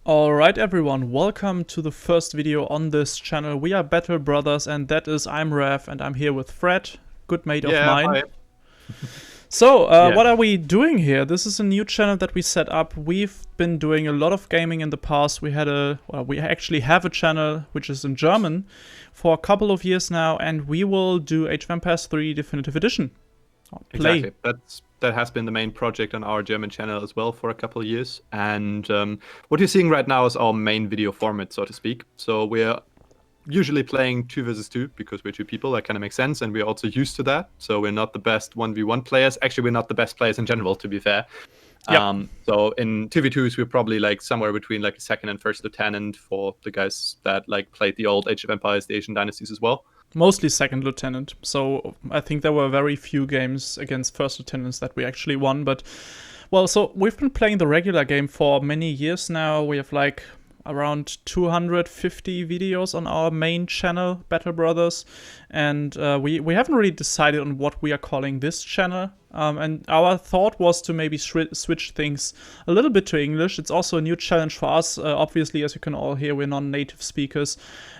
Alright everyone, welcome to the first video on this channel. We are BattleBrothers and that is I'm Rev and I'm here with Fred, good mate of mine. Hi. So, what are we doing here? This is a new channel that we set up. We've been doing a lot of gaming in the past. We actually have a channel which is in German for a couple of years now, and we will do Age of Empires 3 Definitive Edition. Exactly. That has been the main project on our German channel as well for a couple of years. And what you're seeing right now is our main video format, so to speak. So we're usually playing 2 versus 2 because we're 2 people. That kind of makes sense, and we're also used to that. So we're not the best 1v1 players. Actually, we're not the best players in general, to be fair. Yep. So in 2v2s, we're probably like somewhere between like a second and first lieutenant for the guys that like played the old Age of Empires, the Asian dynasties as well. Mostly second lieutenant, so I think there were very few games against first lieutenants that we actually won, but well, so we've been playing the regular game for many years now. We have like around 250 videos on our main channel, BattleBrothers, and we haven't really decided on what we are calling this channel. And our thought was to maybe switch things a little bit to English. It's also a new challenge for us. Obviously, as you can all hear, we're non-native speakers.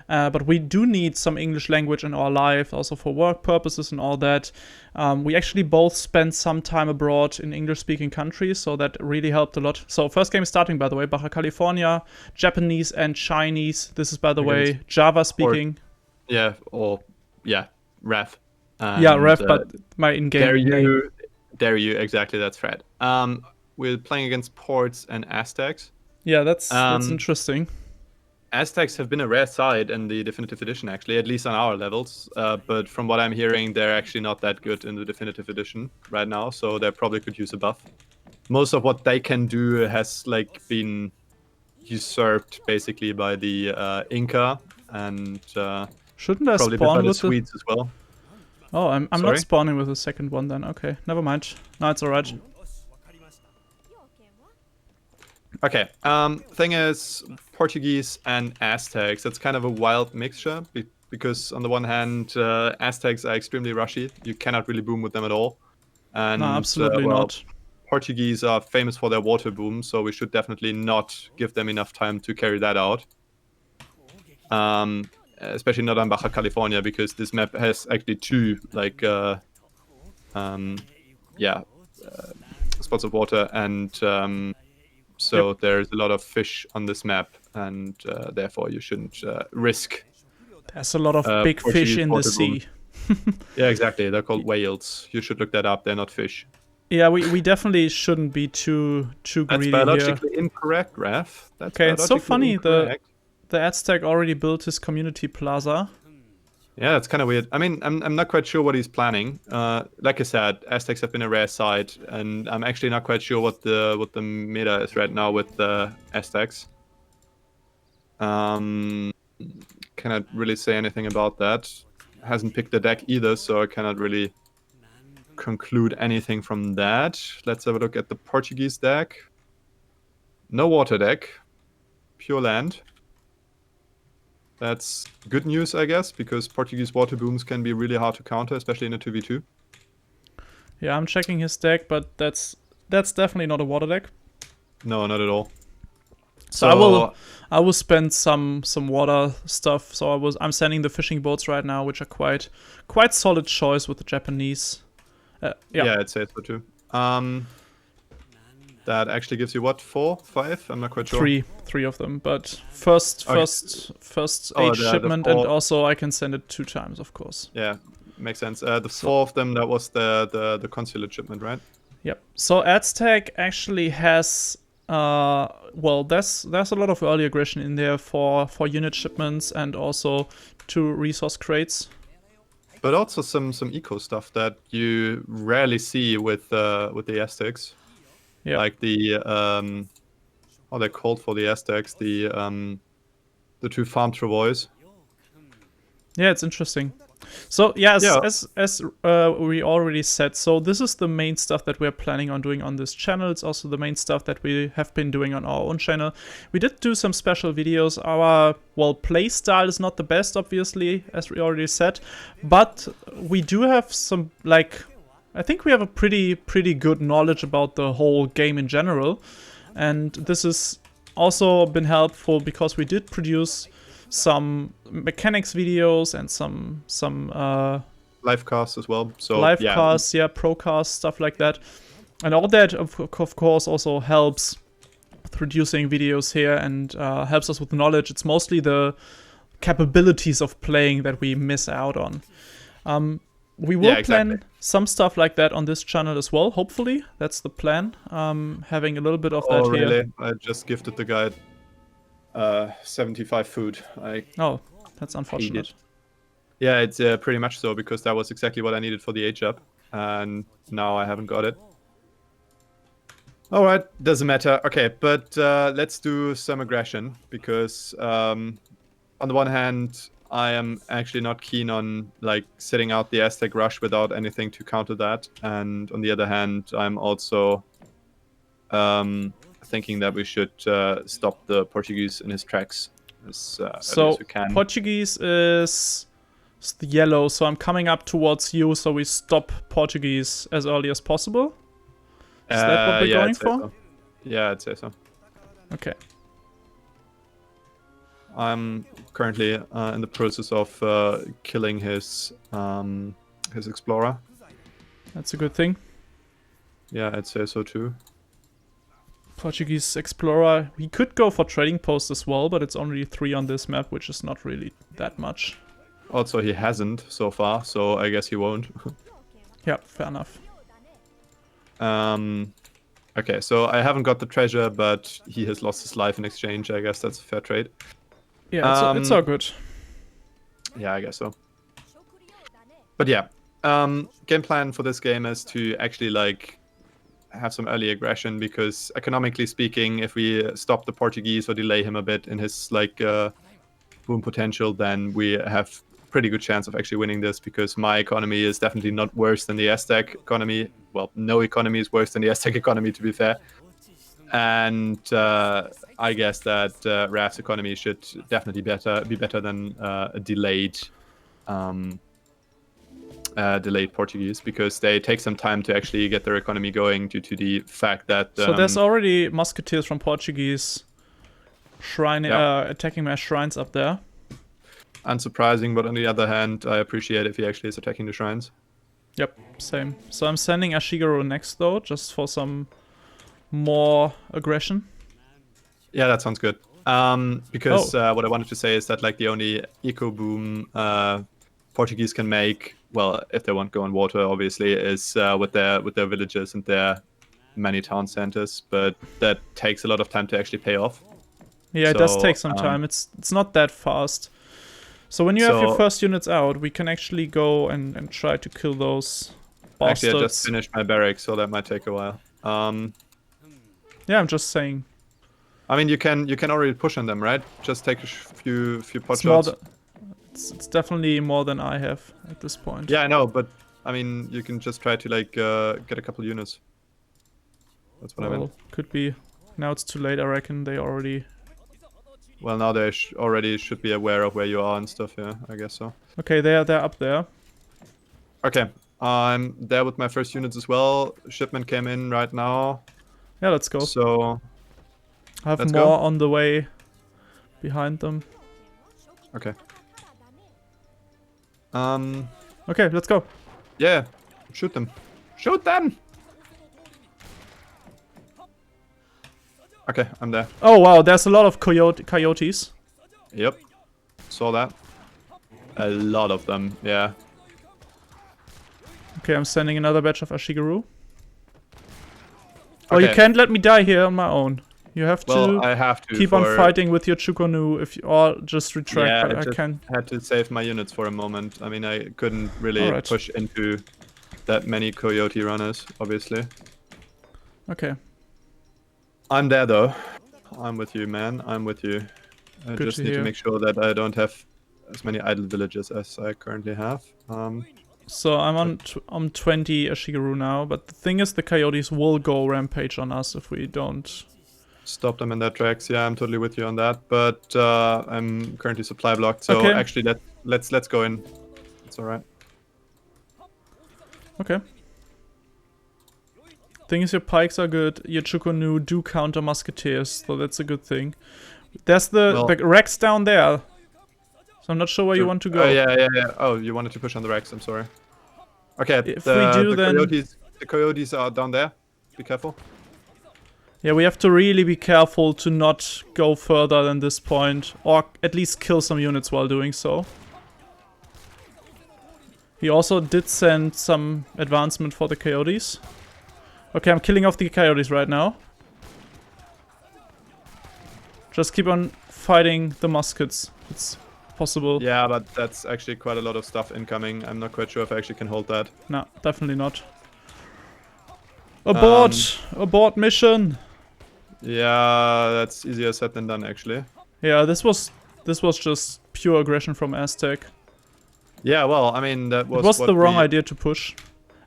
But we do need some English language in our life, also for work purposes and all that. We actually both spent some time abroad in English-speaking countries, so that really helped a lot. So first game is starting, by the way, Baja California, Japanese and Chinese. This is, by the way, Java-speaking. Rev. Rev, but my in-game name. Dare you, exactly, that's Fred. We're playing against Ports and Aztecs. Yeah, that's interesting. Aztecs have been a rare side in the Definitive Edition, actually, at least on our levels. But from what I'm hearing, they're actually not that good in the Definitive Edition right now, so they probably could use a buff. Most of what they can do has like been usurped basically by the Inca, and shouldn't I probably spawn by the with Swedes as well. Oh, I'm not spawning with the second one then. Okay, never mind. No, it's alright. Okay, thing is, Portuguese and Aztecs, that's kind of a wild mixture, because on the one hand, Aztecs are extremely rushy. You cannot really boom with them at all. And, no, absolutely not. Portuguese are famous for their water boom, so we should definitely not give them enough time to carry that out. Especially not on Baja California, because this map has actually 2, like, spots of water, and so there's a lot of fish on this map, and therefore you shouldn't risk. There's a lot of big fish in the sea. Yeah, exactly. They're called whales. You should look that up. They're not fish. Yeah, we definitely shouldn't be too greedy That's biologically incorrect, Raf. Okay, it's so funny. Incorrect. The Aztec already built his community plaza. Yeah, that's kind of weird. I mean, I'm not quite sure what he's planning. Like I said, Aztecs have been a rare side, and I'm actually not quite sure what the meta is right now with the Aztecs. Cannot really say anything about that. Hasn't picked the deck either, so I cannot really conclude anything from that. Let's have a look at the Portuguese deck. No water deck, pure land. That's good news, I guess, because Portuguese water booms can be really hard to counter, especially in a 2v2. Yeah, I'm checking his deck, but that's definitely not a water deck. No, not at all. So I will spend some water stuff. So I'm sending the fishing boats right now, which are quite solid choice with the Japanese. Yeah, I'd say so too. That actually gives you what, 4, 5? I'm not quite sure. 3 of them, but first age shipment, and also I can send it 2 times, of course. Yeah, makes sense. The 4 of them, that was the consulate shipment, right? Yep. So Aztec actually has well, there's a lot of early aggression in there for unit shipments and also 2 resource crates. But also some eco stuff that you rarely see with the Aztecs. Yeah. Like the how they're called for the Aztecs, the 2 farm travois. Yeah, it's interesting. So yeah, as we already said, so this is the main stuff that we're planning on doing on this channel. It's also the main stuff that we have been doing on our own channel. We did do some special videos. Our play style is not the best, obviously, as we already said, but we do have some, like, I think we have a pretty good knowledge about the whole game in general, and this is also been helpful because we did produce some mechanics videos and some live casts as well. So live casts, yeah, procasts, stuff like that. And all that, of course, also helps producing videos here and helps us with knowledge. It's mostly the capabilities of playing that we miss out on. We will plan some stuff like that on this channel as well, hopefully. That's the plan. Having a little bit of that here. Really? I just gifted the guy 75 food. Oh, that's unfortunate. Yeah, it's pretty much so, because that was exactly what I needed for the age up. And now I haven't got it. Alright, doesn't matter. Okay, but let's do some aggression, because on the one hand, I am actually not keen on like sitting out the Aztec rush without anything to counter that. And on the other hand, I'm also thinking that we should stop the Portuguese in his tracks as early as we can. Portuguese is the yellow, so I'm coming up towards you, so we stop Portuguese as early as possible. Is that what we're going for? So. Yeah, I'd say so. Okay. I'm currently in the process of killing his explorer. That's a good thing. Yeah, I'd say so too. Portuguese explorer. We could go for trading post as well, but it's only 3 on this map, which is not really that much. Also, he hasn't so far, so I guess he won't. Yeah, fair enough. Okay, so I haven't got the treasure, but he has lost his life in exchange. I guess that's a fair trade. Yeah, it's all good. Yeah, I guess so. But yeah, game plan for this game is to actually like have some early aggression, because economically speaking, if we stop the Portuguese or delay him a bit in his like boom potential, then we have pretty good chance of actually winning this, because my economy is definitely not worse than the Aztec economy. Well, no economy is worse than the Aztec economy, to be fair. And I guess that RAF's economy should definitely be better than a delayed Portuguese, because they take some time to actually get their economy going due to the fact that... so there's already musketeers from Portuguese attacking my shrines up there. Unsurprising, but on the other hand, I appreciate if he actually is attacking the shrines. Yep, same. So I'm sending Ashiguro next though, just for some more aggression. Yeah, that sounds good. Because what I wanted to say is that like the only eco boom Portuguese can make, well, if they won't go on water, obviously, is with their villages and their many town centers. But that takes a lot of time to actually pay off. Yeah, it does take some time. It's not that fast. So when you have your first units out, we can actually go and try to kill those bastards. Actually, I just finished my barracks, so that might take a while. Yeah, I'm just saying. I mean, you can already push on them, right? Just take a few pot shots. It's definitely more than I have at this point. Yeah, I know, but I mean, you can just try to like get a couple units. That's what I meant. Could be. Now it's too late. I reckon they already. Well, now they already should be aware of where you are and stuff. Yeah, I guess so. Okay, they're up there. Okay, I'm there with my first units as well. Shipment came in right now. Yeah, let's go. So I have more on the way behind them. Okay. Okay, let's go. Yeah, shoot them. Shoot them! Okay, I'm there. Oh wow, there's a lot of coyotes. Yep, saw that. A lot of them, yeah. Okay, I'm sending another batch of Ashiguro. Oh, you can't let me die here on my own. You have to, I have to keep on fighting with your Chukonu if you, or just retract. Yeah, but I just had to save my units for a moment. I mean, I couldn't really push into that many coyote runners, obviously. Okay. I'm there though. I'm with you, man. I'm with you. I just need to make sure that I don't have as many idle villages as I currently have. So I'm on 20 Ashiguro now, but the thing is the coyotes will go rampage on us if we don't stop them in their tracks. Yeah, I'm totally with you on that. But I'm currently supply blocked, so actually let's go in. It's all right. Okay. Thing is, your pikes are good. Your 𝐄𝐫𝐚𝐯 do counter musketeers, so that's a good thing. There's the Rex down there. So I'm not sure where you want to go. Oh, yeah. Oh, you wanted to push on the Rex, I'm sorry. Okay, if we do, then... The coyotes are down there. Be careful. Yeah, we have to really be careful to not go further than this point. Or at least kill some units while doing so. He also did send some advancement for the coyotes. Okay, I'm killing off the coyotes right now. Just keep on fighting the muskets. It's possible. Yeah, but that's actually quite a lot of stuff incoming. I'm not quite sure if I actually can hold that. No, definitely not. Abort! Abort mission! Yeah, that's easier said than done, actually. Yeah, this was just pure aggression from Aztec. Yeah, well, I mean, that was... It was the wrong idea to push.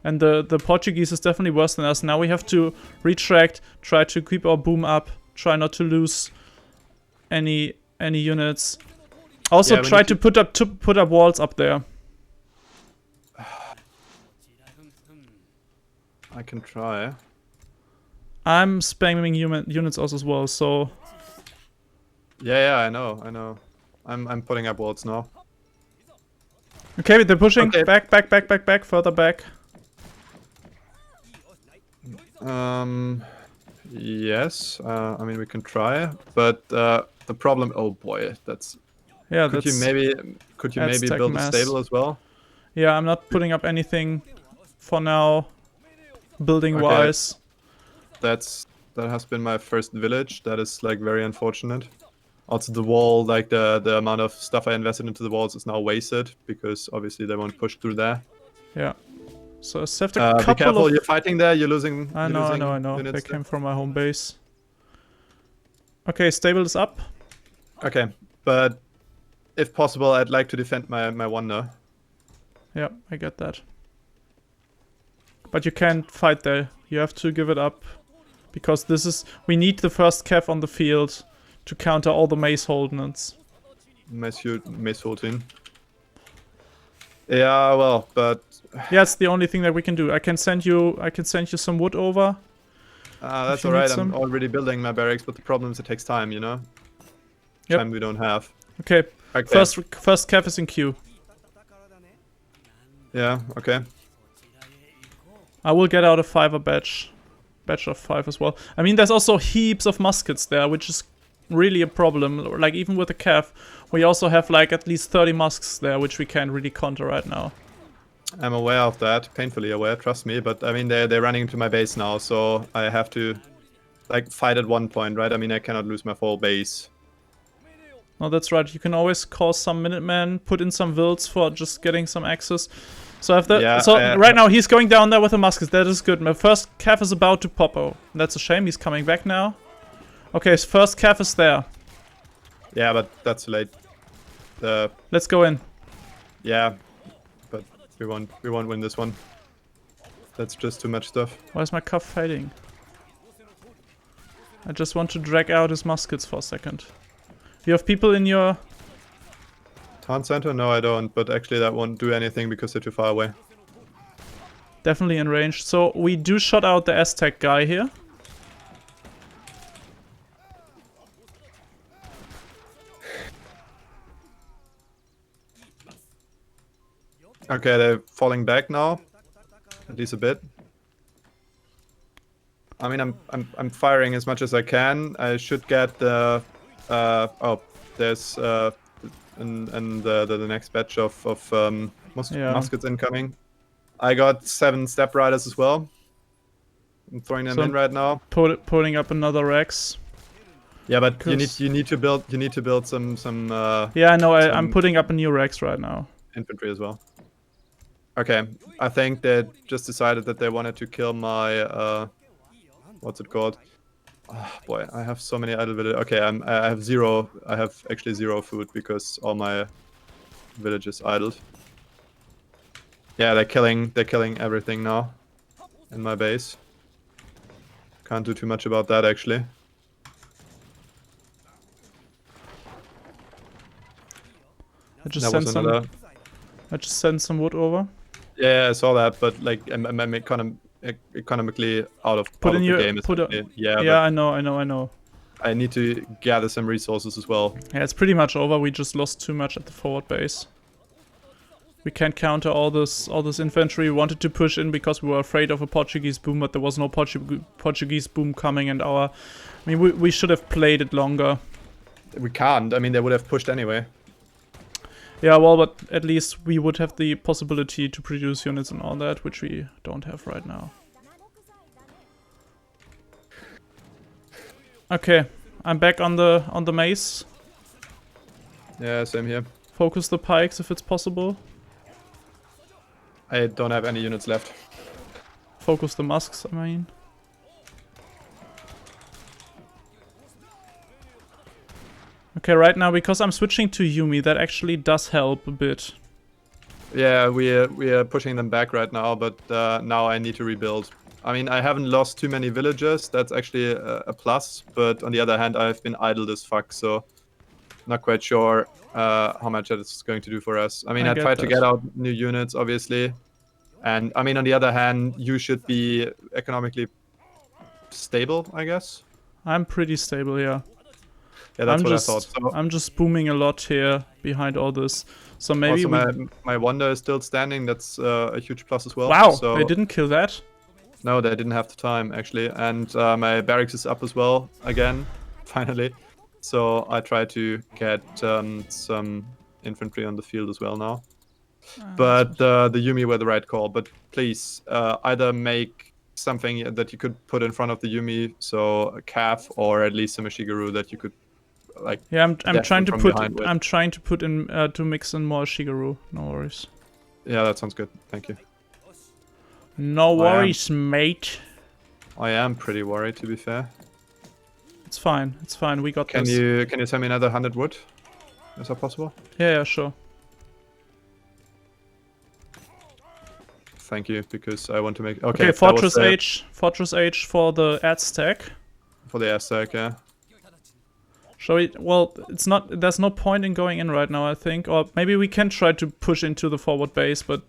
And the Portuguese is definitely worse than us. Now we have to retract, try to keep our boom up, try not to lose any units. Also try to put up walls up there. I can try. I'm spamming units also as well, so... Yeah, I know. I'm putting up walls now. Okay, they're pushing. Okay. Back, further back. Yes. I mean, we can try, but the problem... Oh boy, that's... Yeah, could you maybe build a stable as well? Yeah, I'm not putting up anything for now, building-wise. That has been my first village. That is like very unfortunate. Also, the wall, like the amount of stuff I invested into the walls is now wasted because obviously they won't push through there. Yeah. So I saved a couple be careful, of... you're fighting there. You're losing. I know. They came from my home base. Okay, stable is up. Okay, but if possible, I'd like to defend my wonder. Yeah, I get that. But you can't fight there. You have to give it up. Because this is... We need the first cav on the field to counter all the mace holdings. Mace holding. Yeah, well, but... Yeah, it's the only thing that we can do. I can send you some wood over. That's alright, I'm already building my barracks, but the problem is it takes time, you know? Yep. Time we don't have. Okay. First cav is in queue. Yeah, okay. I will get out a 5er batch of 5 as well. I mean, there's also heaps of muskets there, which is really a problem. Like, even with the cav, we also have like at least 30 musks there, which we can't really counter right now. I'm aware of that, painfully aware, trust me, but I mean, they're running into my base now, so I have to like fight at one point, right? I mean, I cannot lose my full base. No, that's right. You can always call some Minutemen, put in some wilds for just getting some access. So right now he's going down there with the muskets. That is good. My first cav is about to pop. Oh, that's a shame. He's coming back now. Okay, his first cav is there. Yeah, but that's too late. Let's go in. Yeah, but we won't win this one. That's just too much stuff. Why is my cav fading? I just want to drag out his muskets for a second. You have people in your... Town center? No, I don't, but actually that won't do anything because they're too far away. Definitely in range. So we do shut out the Aztec guy here. Okay, they're falling back now. At least a bit. I mean, I'm firing as much as I can. I should get the... oh, there's... and the next batch of muskets incoming. I got 7 step riders as well. I'm throwing them in right now. Putting up another Rex. Yeah, but you need to build some. Yeah, I know. I'm putting up a new Rex right now. Infantry as well. Okay, I think they just decided that they wanted to kill my what's it called? Oh, boy, I have so many idle villages. Okay, I have zero. I have actually 0 food because all my villages idled. Yeah, they're killing everything now in my base. Can't do too much about that actually. I just sent some wood over. Yeah, I saw that, but like I'm kind of economically out of Put in the your game. yeah, but I know. I need to gather some resources as well. Yeah, it's pretty much over. We just lost too much at the forward base. We can't counter all this infantry. We wanted to push in because we were afraid of a Portuguese boom, but there was no Portuguese boom coming, and I mean, we should have played it longer. We can't. I mean, they would have pushed anyway. Yeah, well, but at least we would have the possibility to produce units and all that, which we don't have right now. Okay, I'm back on the mace. Yeah, same here. Focus the pikes if it's possible. I don't have any units left. Focus the musks, I mean. Okay, right now, because I'm switching to Yumi, that actually does help a bit. Yeah, we are pushing them back right now, but now I need to rebuild. I mean, I haven't lost too many villagers. That's actually a plus. But on the other hand, I've been idle as fuck, so not quite sure how much that is going to do for us. I mean, I tried to get out new units, obviously. And I mean, on the other hand, you should be economically stable, I guess. I'm pretty stable, yeah. Yeah, that's what I thought. So I'm just booming a lot here behind all this. So maybe also my wonder is still standing. That's a huge plus as well. Wow, so they didn't kill that? No, they didn't have the time, actually. And my barracks is up as well, again, finally. So I try to get some infantry on the field as well now. But the Yumi were the right call. But please, either make something that you could put in front of the Yumi, so a calf, or at least some Shigeru that you could, like... Yeah, I'm trying to put in to mix in more Shigeru. No worries. Yeah, that sounds good. Thank you. No worries, mate. I am pretty worried, to be fair. It's fine. It's fine. We got this. Can you send me another 100 wood? Is that possible? Yeah, sure. Thank you, because I want to make... Okay, Fortress Age for the Aztec. For the Aztec, yeah. Shall we... Well, it's not... There's no point in going in right now, I think. Or maybe we can try to push into the forward base, but...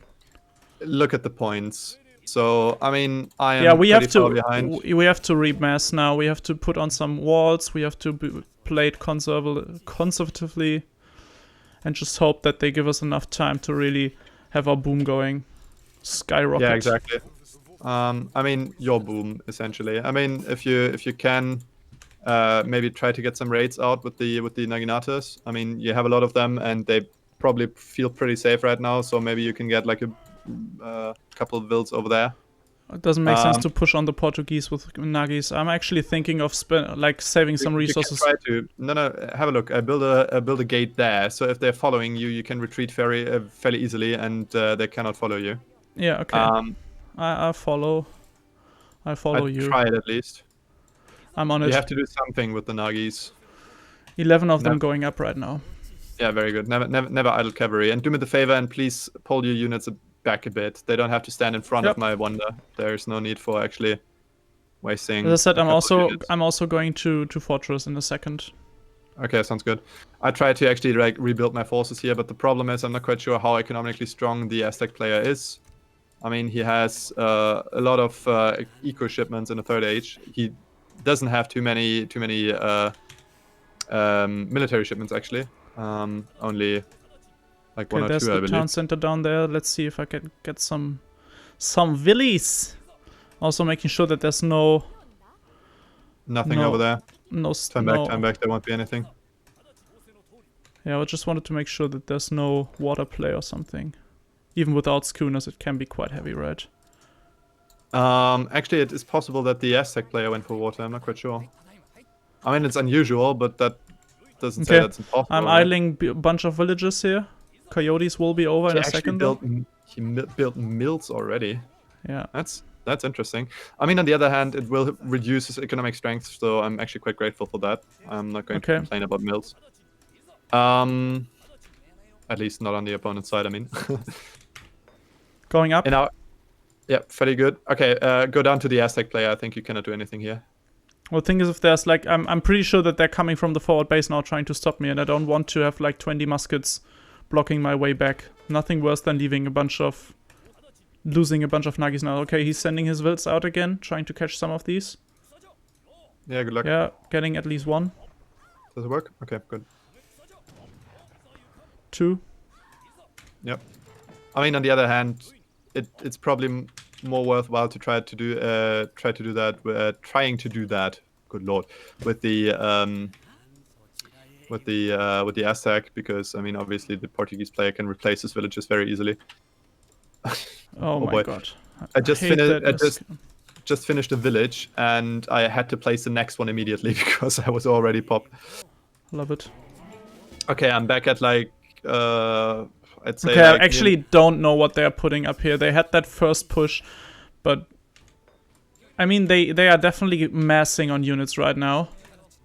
Look at the points. So, I mean, I am we have to, behind. We have to remass now. We have to put on some walls. We have to play it conservatively. And just hope that they give us enough time to really have our boom going. Skyrocket. Yeah, exactly. I mean, your boom, essentially. I mean, if you can maybe try to get some raids out with the Naginatas. I mean, you have a lot of them, and they probably feel pretty safe right now. So maybe you can get like a couple of builds over there. It doesn't make sense to push on the Portuguese with Nagis. I'm actually thinking of saving some resources. You can try to have a look. I build a gate there, so if they're following you, you can retreat fairly easily, and they cannot follow you. Yeah. Okay. I follow. I you. Try it at least. I'm on it. You have to do something with the Nagis. 11 of them going up right now. Yeah, very good. Never idle cavalry. And do me the favor and please pull your units back a bit. They don't have to stand in front of my wonder. There's no need for actually wasting. As I said, I'm also going to Fortress in a second. Okay, sounds good. I try to actually rebuild my forces here, but the problem is I'm not quite sure how economically strong the Aztec player is. I mean, he has a lot of eco shipments in the Third Age. He doesn't have too many military shipments actually. Only like one or two, I believe. There's the town center down there. Let's see if I can get some villies. Also making sure that there's nothing over there. Turn back. There won't be anything. Yeah, I just wanted to make sure that there's no water play or something. Even without schooners, it can be quite heavy, right? Actually, it is possible that the Aztec player went for water. I'm not quite sure. I mean, it's unusual, but that doesn't say that's impossible. I'm idling a bunch of villages here. Coyotes will be over in a second. He built mills already. Yeah. That's interesting. I mean, on the other hand, it will reduce his economic strength, so I'm actually quite grateful for that. I'm not going to complain about mills. At least not on the opponent's side, I mean. Going up? Yeah, fairly good. Okay, go down to the Aztec player. I think you cannot do anything here. Well, the thing is, if there's like... I'm pretty sure that they're coming from the forward base now trying to stop me, and I don't want to have like 20 muskets blocking my way back. Nothing worse than leaving a bunch of losing a bunch of Nagis now. Okay, he's sending his wilds out again, trying to catch some of these. Yeah, good luck. Yeah, getting at least one. Does it work? Okay, good. 2. Yep. I mean, on the other hand, it's probably more worthwhile to trying to do that. Good lord, with the Aztec, because I mean, obviously the Portuguese player can replace his villages very easily. Oh my god! I just finished a village, and I had to place the next one immediately because I was already popped. Love it. Okay, I'm back at like I'd say. Okay, like I actually don't know what they're putting up here. They had that first push, but I mean they are definitely massing on units right now.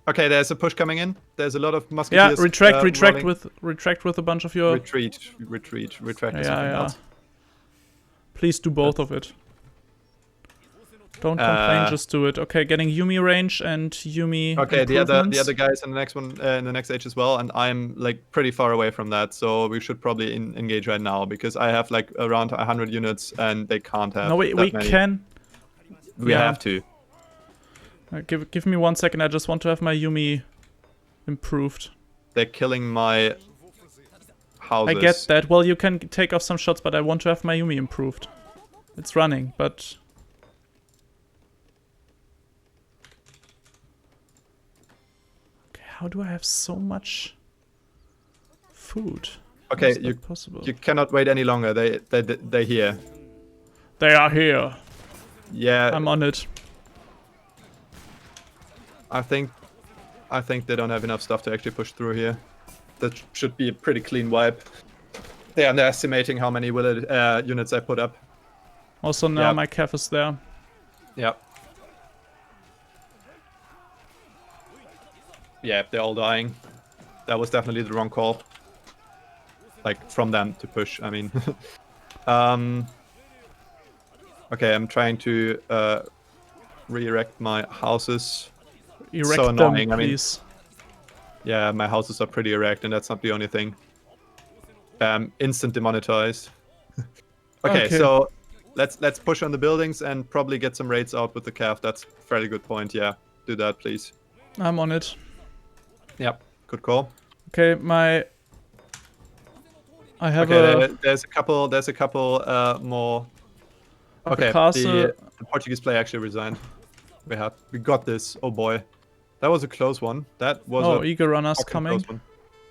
Okay, there's a push coming in. There's a lot of musketeers. Yeah, retract with a bunch of your retreat. Yeah. Please do both of it. Don't complain, just do it. Okay, getting Yuumi range and Yuumi. Okay, the other guys in the next one, in the next age as well, and I'm like pretty far away from that, so we should probably engage right now because I have like around 100 units and they can't have. No, we can. We have to. Give me 1 second. I just want to have my Yuumi improved. They're killing my houses. I get that. Well, you can take off some shots, but I want to have my Yuumi improved. It's running, but. How do I have so much food? Okay, possible? You cannot wait any longer. They're here. They are here. Yeah. I'm on it. I think they don't have enough stuff to actually push through here. That should be a pretty clean wipe. They're underestimating how many units I put up. Also now my Cav is there. Yep. Yeah, they're all dying. That was definitely the wrong call. Like, from them to push, I mean. Okay, I'm trying to re-erect my houses. Erect so annoying, them, please. Yeah, my houses are pretty erect, and that's not the only thing. Instant demonetized. Okay, so let's push on the buildings and probably get some raids out with the calf. That's a fairly good point, yeah. Do that, please. I'm on it. Yep, good call. Okay, I have there's a couple more. Okay, the Portuguese player actually resigned. We got this. Oh boy, that was a close one. That was eager runners coming. Close one.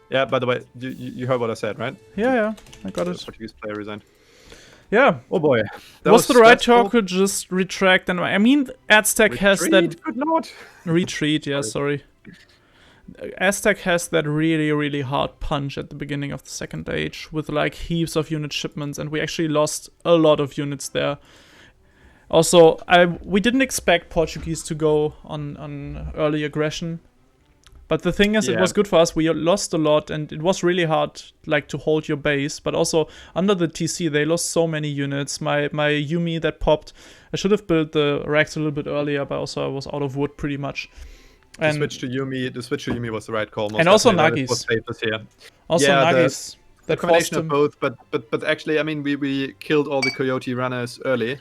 Yeah, by the way, you heard what I said, right? Yeah, I got it. The Portuguese player resigned. Yeah. Oh boy. Was the right call to just retract? And I mean, Aztec has that. Good lord. Retreat. Yeah, sorry. Aztec has that really, really hard punch at the beginning of the second age with like heaps of unit shipments, and we actually lost a lot of units there. Also, we didn't expect Portuguese to go on early aggression, but the thing is, it was good for us. We lost a lot, and it was really hard like to hold your base. But also under the TC, they lost so many units. My Yuumi that popped. I should have built the racks a little bit earlier, but also I was out of wood pretty much. The switch to Yuumi was the right call. And also Nagis. Also Nagis. The combination of both, but actually, I mean, we killed all the Coyote runners early.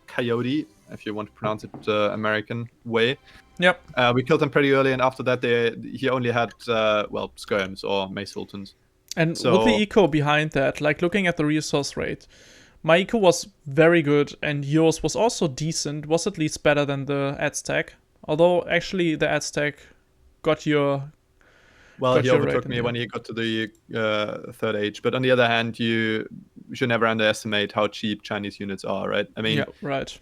Coyote, if you want to pronounce it American way. Yep. We killed them pretty early, and after that, he only had skirms or Mace Sultans. And with the eco behind that, like looking at the resource rate, my eco was very good, and yours was also decent. Was at least better than the Aztec. Although, actually, the Aztec got your... Well, he overtook me when he got to the third age. But on the other hand, you should never underestimate how cheap Chinese units are, right? I mean, yeah, right.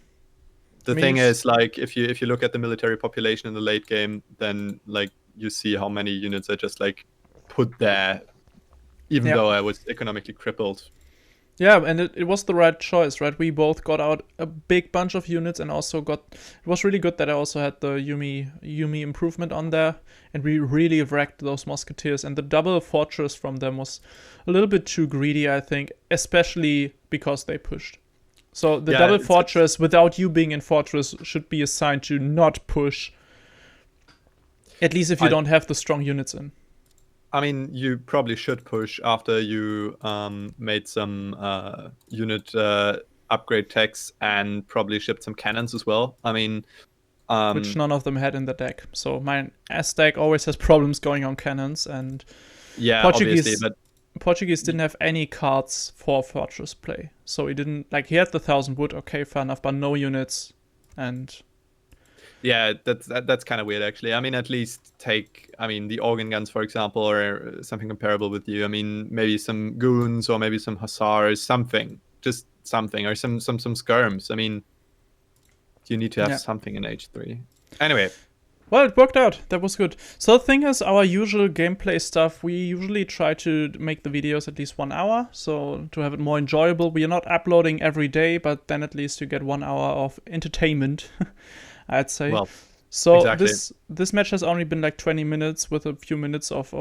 The thing is, like, if you look at the military population in the late game, then like you see how many units are just like put there, even though I was economically crippled. Yeah, and it was the right choice, right? We both got out a big bunch of units, and also it was really good that I also had the Yuumi improvement on there, and we really wrecked those musketeers, and the double fortress from them was a little bit too greedy, I think, especially because they pushed. So the double fortress, without you being in fortress, should be assigned to not push, at least if you don't have the strong units in. I mean, you probably should push after you made some unit upgrade techs and probably shipped some cannons as well. I mean, which none of them had in the deck. So my S deck always has problems going on cannons, and yeah, obviously, but Portuguese didn't have any cards for fortress play. So he didn't, like, he had the 1000 wood, okay, fair enough, but no units. And yeah, that's kind of weird, actually. I mean, at least take, I mean, the organ guns, for example, or something comparable with you. I mean, maybe some goons or maybe some hussars, something, just something, or some skirms. I mean, you need to have something in H3. Anyway. Well, it worked out. That was good. So the thing is, our usual gameplay stuff, we usually try to make the videos at least 1 hour, so to have it more enjoyable. We are not uploading every day, but then at least you get 1 hour of entertainment, I'd say. Well, so exactly. This match has only been like 20 minutes with a few minutes of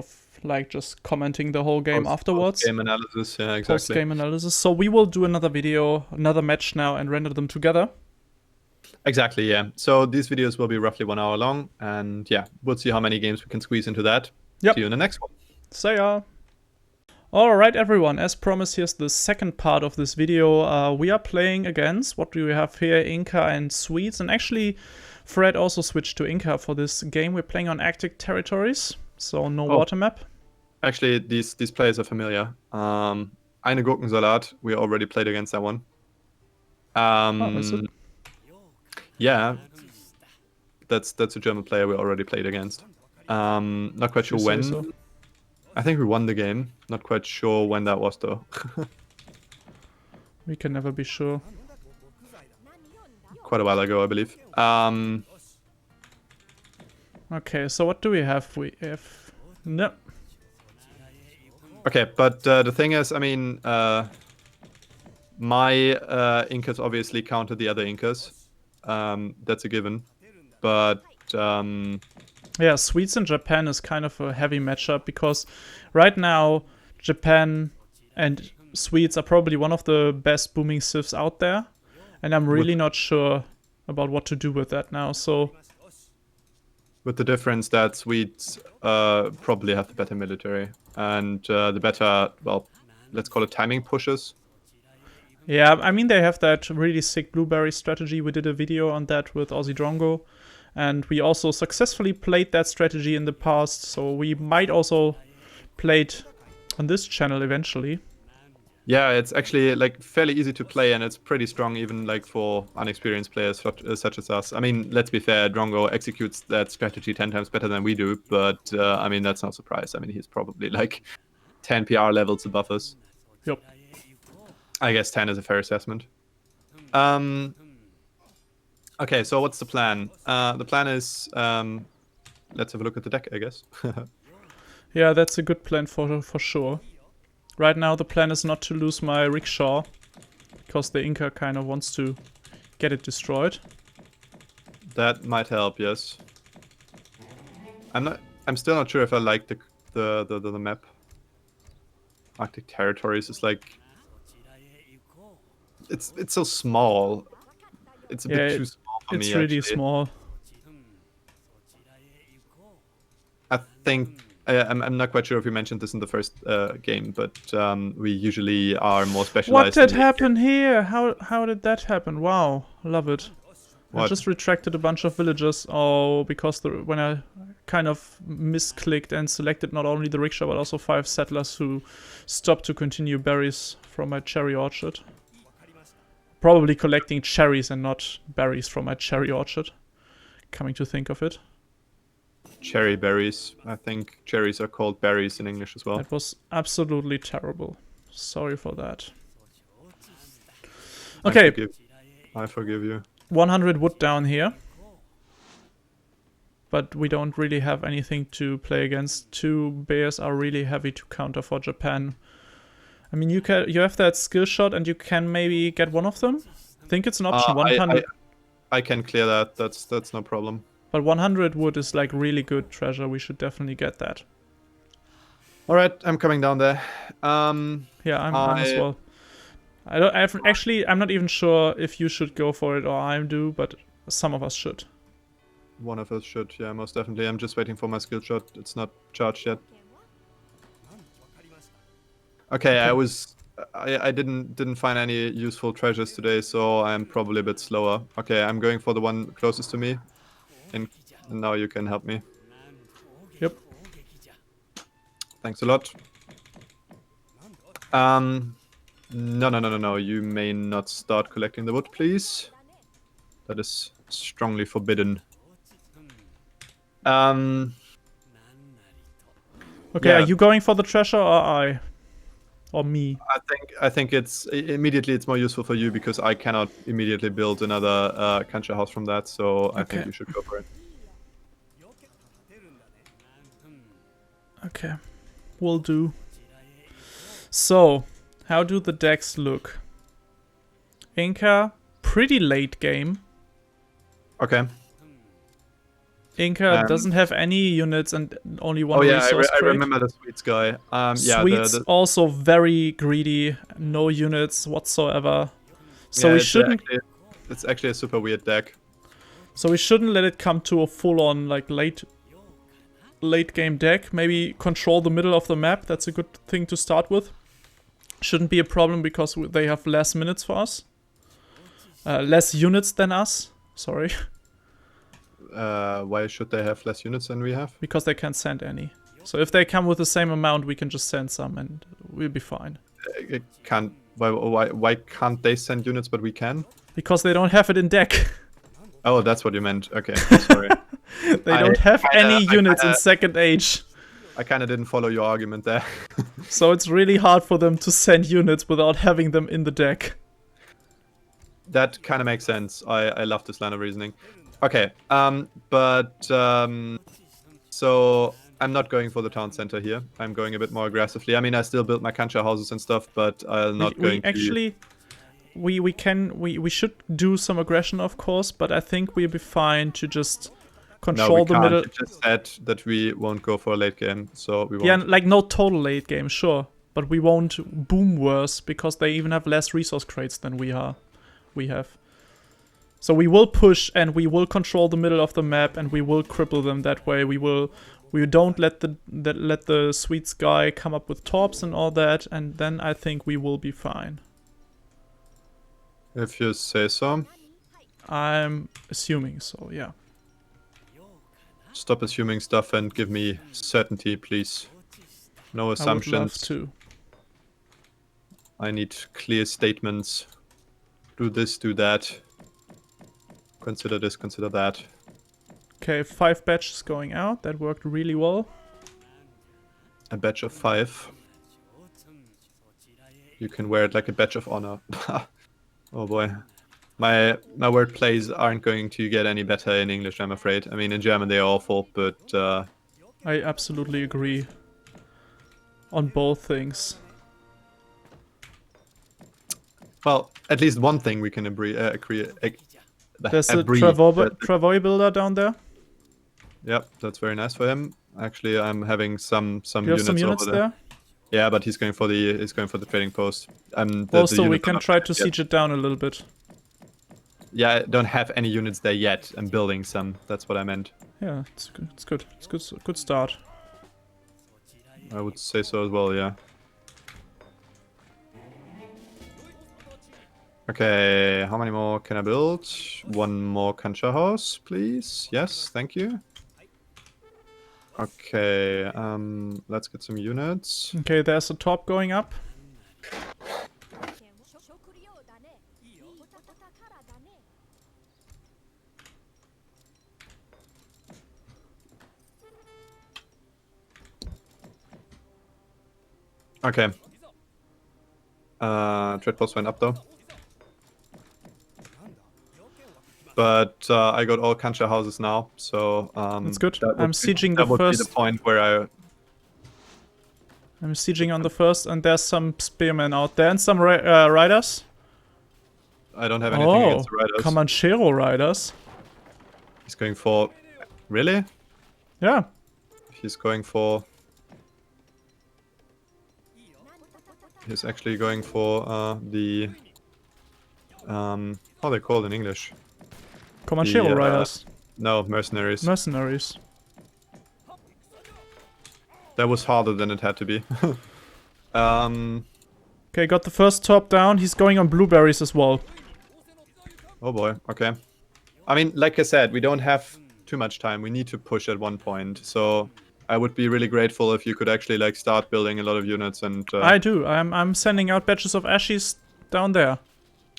like just commenting the whole game afterwards. Post-game analysis, yeah, exactly. Post-game analysis. So we will do another video, another match now, and render them together. Exactly, yeah. So these videos will be roughly 1 hour long, and yeah, we'll see how many games we can squeeze into that. Yep. See you in the next one. See ya. Alright everyone, as promised, here's the second part of this video. We are playing against, what do we have here, Inca and Swedes, and actually Fred also switched to Inca for this game. We're playing on Arctic territories, so no water map. Actually, these players are familiar. 𝐁𝐫𝐚𝐯, we already played against that one. Is it? Yeah, that's a German player we already played against. Not quite sure when. So? I think we won the game. Not quite sure when that was though. We can never be sure. Quite a while ago, I believe. Okay, so what do we have? We have no. Okay, but the thing is, I mean, my Incas obviously countered the other Incas. That's a given, but yeah, Swedes and Japan is kind of a heavy matchup because right now Japan and Swedes are probably one of the best booming civs out there, and I'm really not sure about what to do with that now. So with the difference that Swedes probably have the better military and the better, well, let's call it timing pushes. Yeah, I mean, they have that really sick blueberry strategy. We did a video on that with 𝐭𝐲𝐷rongo, and we also successfully played that strategy in the past, so we might also play it on this channel eventually. Yeah, it's actually like fairly easy to play, and it's pretty strong even like for unexperienced players such as us. I mean, let's be fair, 𝐿_drongo executes that strategy 10 times better than we do, but I mean, that's no surprise. I mean, he's probably like 10 PR levels above us. Yep. I guess 10 is a fair assessment. Okay, so what's the plan? The plan is, let's have a look at the deck, I guess. Yeah, that's a good plan for sure. Right now the plan is not to lose my rickshaw, because the Inca kind of wants to get it destroyed. That might help, yes. I'm still not sure if I like the map. Arctic territories is like, it's so small. It's a bit too small for me. It's really small. I think I'm not quite sure if we mentioned this in the first game, but we usually are more specialized. What did happen here? How did that happen? Wow, love it. What? I just retracted a bunch of villagers. Oh, because when I kind of misclicked and selected not only the rickshaw but also 5 settlers who stopped to continue berries from my cherry orchard. Probably collecting cherries and not berries from my cherry orchard, coming to think of it. Cherry berries. I think cherries are called berries in English as well. That was absolutely terrible. Sorry for that. Okay. I forgive you. 100 wood down here. But we don't really have anything to play against. 2 bears are really heavy to counter for Japan. I mean, you have that skill shot and you can maybe get one of them. I think it's an option. 100. I can clear that. That's no problem. But 100 wood is like really good treasure. We should definitely get that. All right, I'm coming down there. Yeah, I'm as well. I'm not even sure if you should go for it or I do, but some of us should. One of us should, yeah, most definitely. I'm just waiting for my skill shot. It's not charged yet. Okay, I was I didn't find any useful treasures today, so I'm probably a bit slower. Okay, I'm going for the one closest to me, and now you can help me. Yep. Thanks a lot. No. You may not start collecting the wood, please. That is strongly forbidden. Okay, yeah. Are you going for the treasure or I? Or me? I think it's more useful for you because I cannot immediately build another 𝐿 house from that, so I think you should go for it. Okay, will do. So, how do the decks look? Inca, pretty late game. Okay. Inca doesn't have any units and only one resource I remember the Sweets guy. Sweets also very greedy, no units whatsoever. So yeah, we shouldn't. It's actually a super weird deck. So we shouldn't let it come to a full-on like late game deck. Maybe control the middle of the map. That's a good thing to start with. Shouldn't be a problem because they have less minutes for us. Less units than us. Sorry. Why should they have less units than we have? Because they can't send any. So if they come with the same amount, we can just send some and we'll be fine. It can't. Why can't they send units but we can? Because they don't have it in deck. Oh, that's what you meant. Okay, sorry. They don't have any units in second age. I kind of didn't follow your argument there. So it's really hard for them to send units without having them in the deck. That kind of makes sense. I love this line of reasoning. Okay, so I'm not going for the town center here. I'm going a bit more aggressively. I mean, I still build my 𝐿 houses and stuff, but I'm not going to... Actually, we should do some aggression, of course, but I think we'll be fine to just control the middle. You just said that we won't go for a late game, so we won't. Yeah, like no total late game, sure, but we won't boom worse because they even have less resource crates than we have. So we will push and we will control the middle of the map and we will cripple them that way. We don't let the Sweets guy come up with torps and all that, and then I think we will be fine. If you say so. I'm assuming so, yeah. Stop assuming stuff and give me certainty, please. No assumptions. I would love to. I need clear statements. Do this, do that. Consider this, consider that. Okay, 5 batches going out. That worked really well. A badge of 5. You can wear it like a badge of honor. Oh boy. My word plays aren't going to get any better in English, I'm afraid. I mean, in German they're awful, but... I absolutely agree. On both things. Well, at least one thing we can agree... There's a Travoy builder down there. Yep, that's very nice for him. Actually, I'm having some units over there. Yeah, but he's going for the trading post. Also, we can try to siege it down a little bit. Yeah, I don't have any units there yet. I'm building some. That's what I meant. Yeah, it's good. It's good. It's good start. I would say so as well. Yeah. Okay, how many more can I build? One more 𝐿 house, please. Yes, thank you. Okay, let's get some units. Okay, there's a top going up. Okay. Trade post went up though. But I got all 𝐿 houses now, so that's good. I'm sieging the first. That would be the point where I'm sieging on the first, and there's some spearmen out there and some riders. I don't have anything against the riders. 𝐿𝐻 riders. He's going for... Really? Yeah. He's going for... He's actually going for the... how are they called in English? 𝐿𝐻 riders. No, mercenaries. Mercenaries. That was harder than it had to be. Okay, got the first top down. He's going on blueberries as well. Oh boy, okay. I mean, like I said, we don't have too much time. We need to push at one point. So I would be really grateful if you could actually like start building a lot of units and... I do. I'm sending out batches of ashes down there.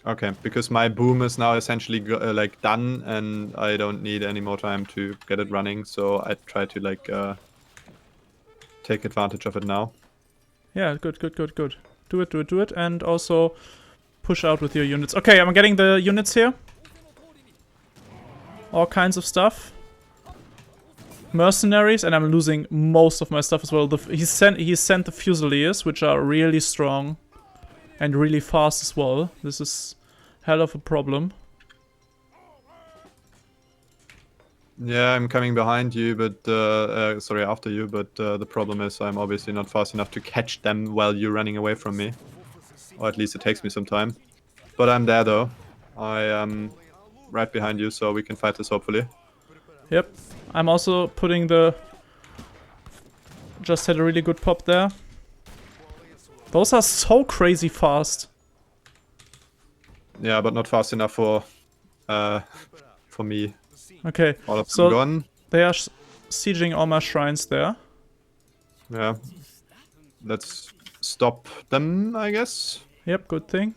Okay, because my boom is now essentially like done and I don't need any more time to get it running. So I try to like take advantage of it now. Yeah, good. Do it. And also push out with your units. Okay, I'm getting the units here. All kinds of stuff. Mercenaries, and I'm losing most of my stuff as well. He sent the Fusiliers, which are really strong and really fast as well. This is hell of a problem. Yeah, I'm coming behind you, but sorry, after you. But the problem is I'm obviously not fast enough to catch them while you're running away from me, or at least it takes me some time. But I'm there though. I am right behind you, so we can fight this hopefully. Yep. I'm also putting the... Just had a really good pop there. Those are so crazy fast. Yeah, but not fast enough for me. Okay, All of them so gone. They are sieging all my shrines there. Yeah. Let's stop them, I guess. Yep, good thing.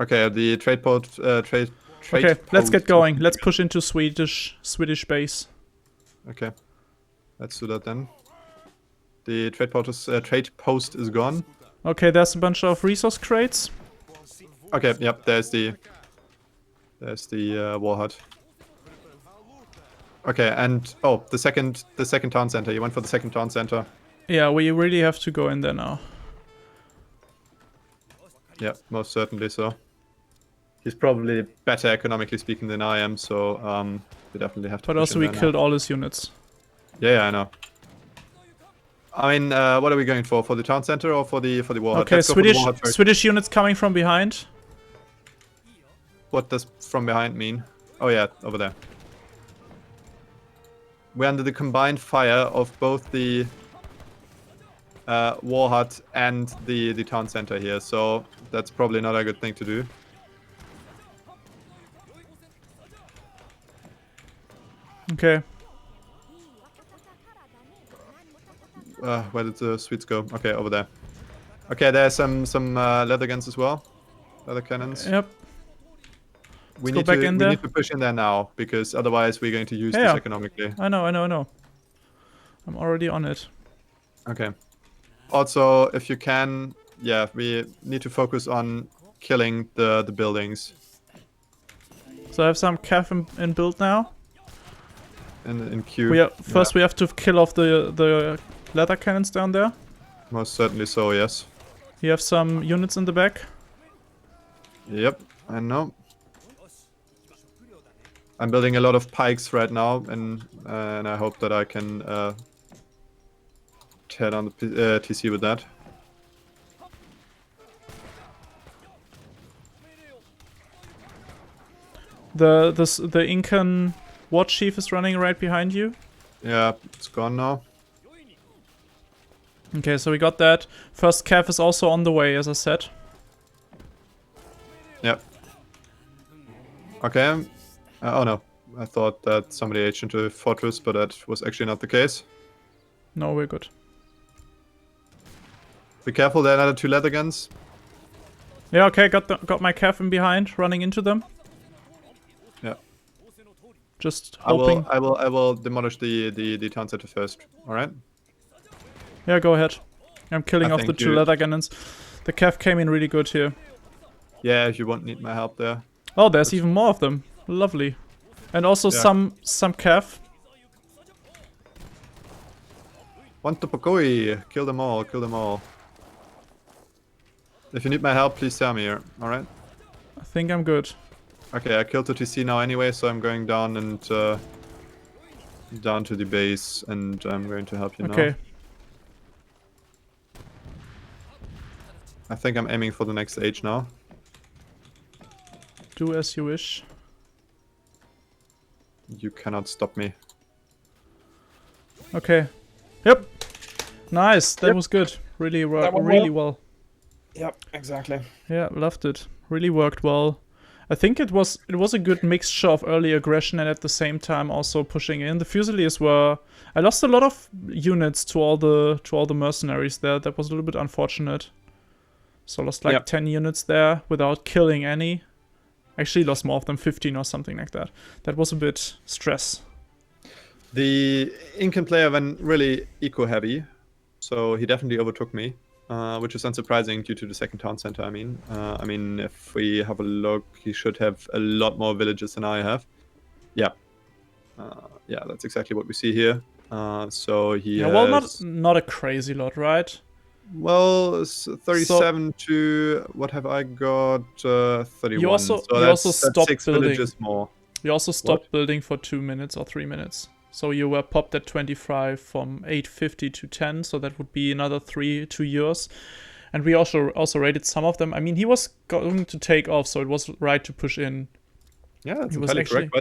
Okay, the trade post. Okay, let's get going. Let's push into Swedish base. Okay, let's do that then. The trade post is gone. Okay, there's a bunch of resource crates. Okay, yep, there's the war hut. Okay, and oh, the second town center. You went for the second town center. Yeah, we really have to go in there now. Yeah, most certainly so. He's probably better economically speaking than I am, so we definitely have to. But also we killed all his units. Yeah, I know. I mean, what are we going for? For the town center or for the war hut? Okay, Swedish units coming from behind. What does from behind mean? Oh yeah, over there. We're under the combined fire of both the war hut and the town center here, so that's probably not a good thing to do. Okay. Where did the Swedes go? Okay, over there. Okay, there's some leather guns as well. Leather cannons. Yep. We need to push in there now, because otherwise we're going to use this economically. I know. I'm already on it. Okay. Also, if you can, yeah, we need to focus on killing the buildings. So I have some cav in build now. In queue. First we have to kill off the leather cannons down there. Most certainly so, yes. You have some units in the back. Yep, I know. I'm building a lot of pikes right now, and I hope that I can tear down the TC with that. The Incan war chief is running right behind you. Yeah, it's gone now. Okay, so we got that. First cav is also on the way, as I said. Yep. Okay. Oh no, I thought that somebody edged into a fortress, but that was actually not the case. No, we're good. Be careful, there are another 2 leather guns. Yeah, okay, got my cav in behind, running into them. Yeah. Just hoping. I will demolish the town center first. All right. Yeah, go ahead. I'm killing off the 2 leather cannons. The cav came in really good here. Yeah, you won't need my help there. Oh, there's even more of them. Lovely. And also some cav. Want to Pokoi. Kill them all, kill them all. If you need my help, please tell me here. Alright? I think I'm good. Okay, I killed the TC now anyway, so I'm going down and down to the base, and I'm going to help you now. Okay. I think I'm aiming for the next age now. Do as you wish. You cannot stop me. Okay. Yep. Nice. That was good. Really That went really well. Yep, exactly. Yeah, loved it. Really worked well. I think it was a good mixture of early aggression and at the same time also pushing in. The Fusiliers were. I lost a lot of units to all the mercenaries there. That was a little bit unfortunate. So I lost like 10 units there without killing any. Actually lost more of them, 15 or something like that. That was a bit stress. The Incan player went really eco-heavy, so he definitely overtook me, which is unsurprising due to the second town center. I mean, if we have a look, he should have a lot more villages than I have. Yeah, yeah, that's exactly what we see here. So he well, not a crazy lot, right? Well, 37 to what have I got? 31. You also stopped 6 building. villages more. You also stopped building for 2 minutes or 3 minutes. So you were popped at 25 from 850 to 10. So that would be another 2 years. And we also raided some of them. I mean, he was going to take off, so it was right to push in. Yeah, that's entirely correct.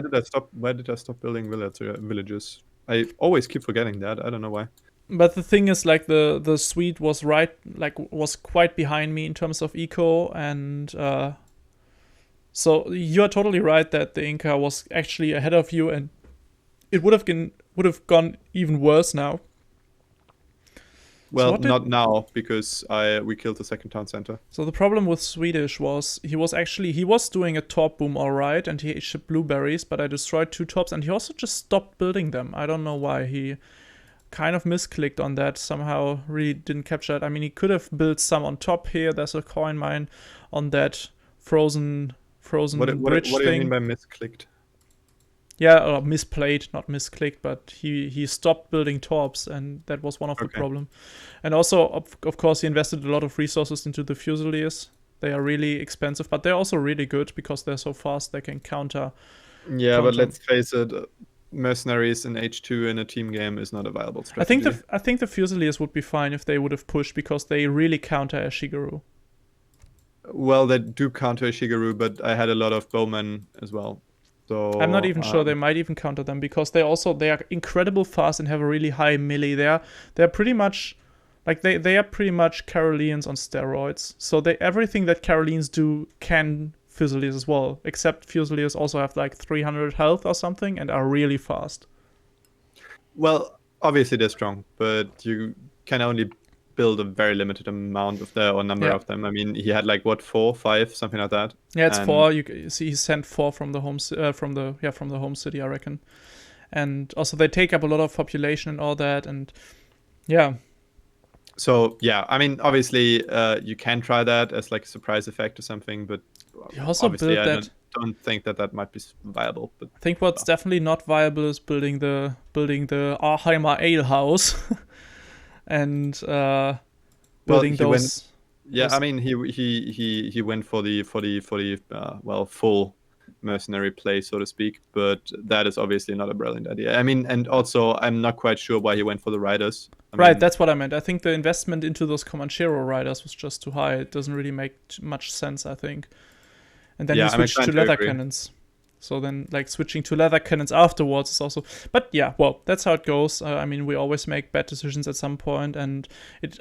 Why did I stop building villages? I always keep forgetting that. I don't know why. But the thing is, like, the Swede was was quite behind me in terms of eco, and so you are totally right that the Inca was actually ahead of you, and it would have gone even worse now. Well, not now, because we killed the second town center. So the problem with Swedish was he was doing a top boom alright, and he shipped blueberries, but I destroyed 2 tops, and he also just stopped building them. I don't know why. He kind of misclicked on that, somehow really didn't capture it. I mean, he could have built some on top here. There's a coin mine on that frozen bridge thing. What do you mean by misclicked? Yeah, or misplayed, not misclicked, but he stopped building torps, and that was one of the problem. And also, of course, he invested a lot of resources into the Fusiliers. They are really expensive, but they're also really good because they're so fast they can counter. Yeah, but let's face it, mercenaries in H2 in a team game is not a viable strategy. I think the Fusiliers would be fine if they would have pushed, because they really counter 𝐤𝐫𝐸𝐺. Well, they do counter 𝐤𝐫𝐸𝐺, but I had a lot of bowmen as well. So I'm not even sure they might even counter them, because they are incredible fast and have a really high melee. They're pretty much like they are pretty much Carolines on steroids. So everything that Carolines do can Fusiliers as well, except Fusiliers also have like 300 health or something and are really fast. Well, obviously they're strong, but you can only build a very limited amount of number of them. I mean, he had like 4, 5, something like that. Yeah, it's 4. You see, he sent 4 from the home from the home city, I reckon. And also they take up a lot of population and all that, and yeah. So yeah, I mean, obviously you can try that as like a surprise effect or something, but you also build that. I don't think that might be viable. But I think what's definitely not viable is building the Arheimer Ale House. And building those. I mean, he went for the full mercenary play, so to speak. But that is obviously not a brilliant idea. I mean, and also I'm not quite sure why he went for the riders. I mean, that's what I meant. I think the investment into those Comanchero riders was just too high. It doesn't really make much sense, I think. And then he switched to leather cannons. So then, like, switching to leather cannons afterwards is also... But yeah, well, that's how it goes. I mean, we always make bad decisions at some point, and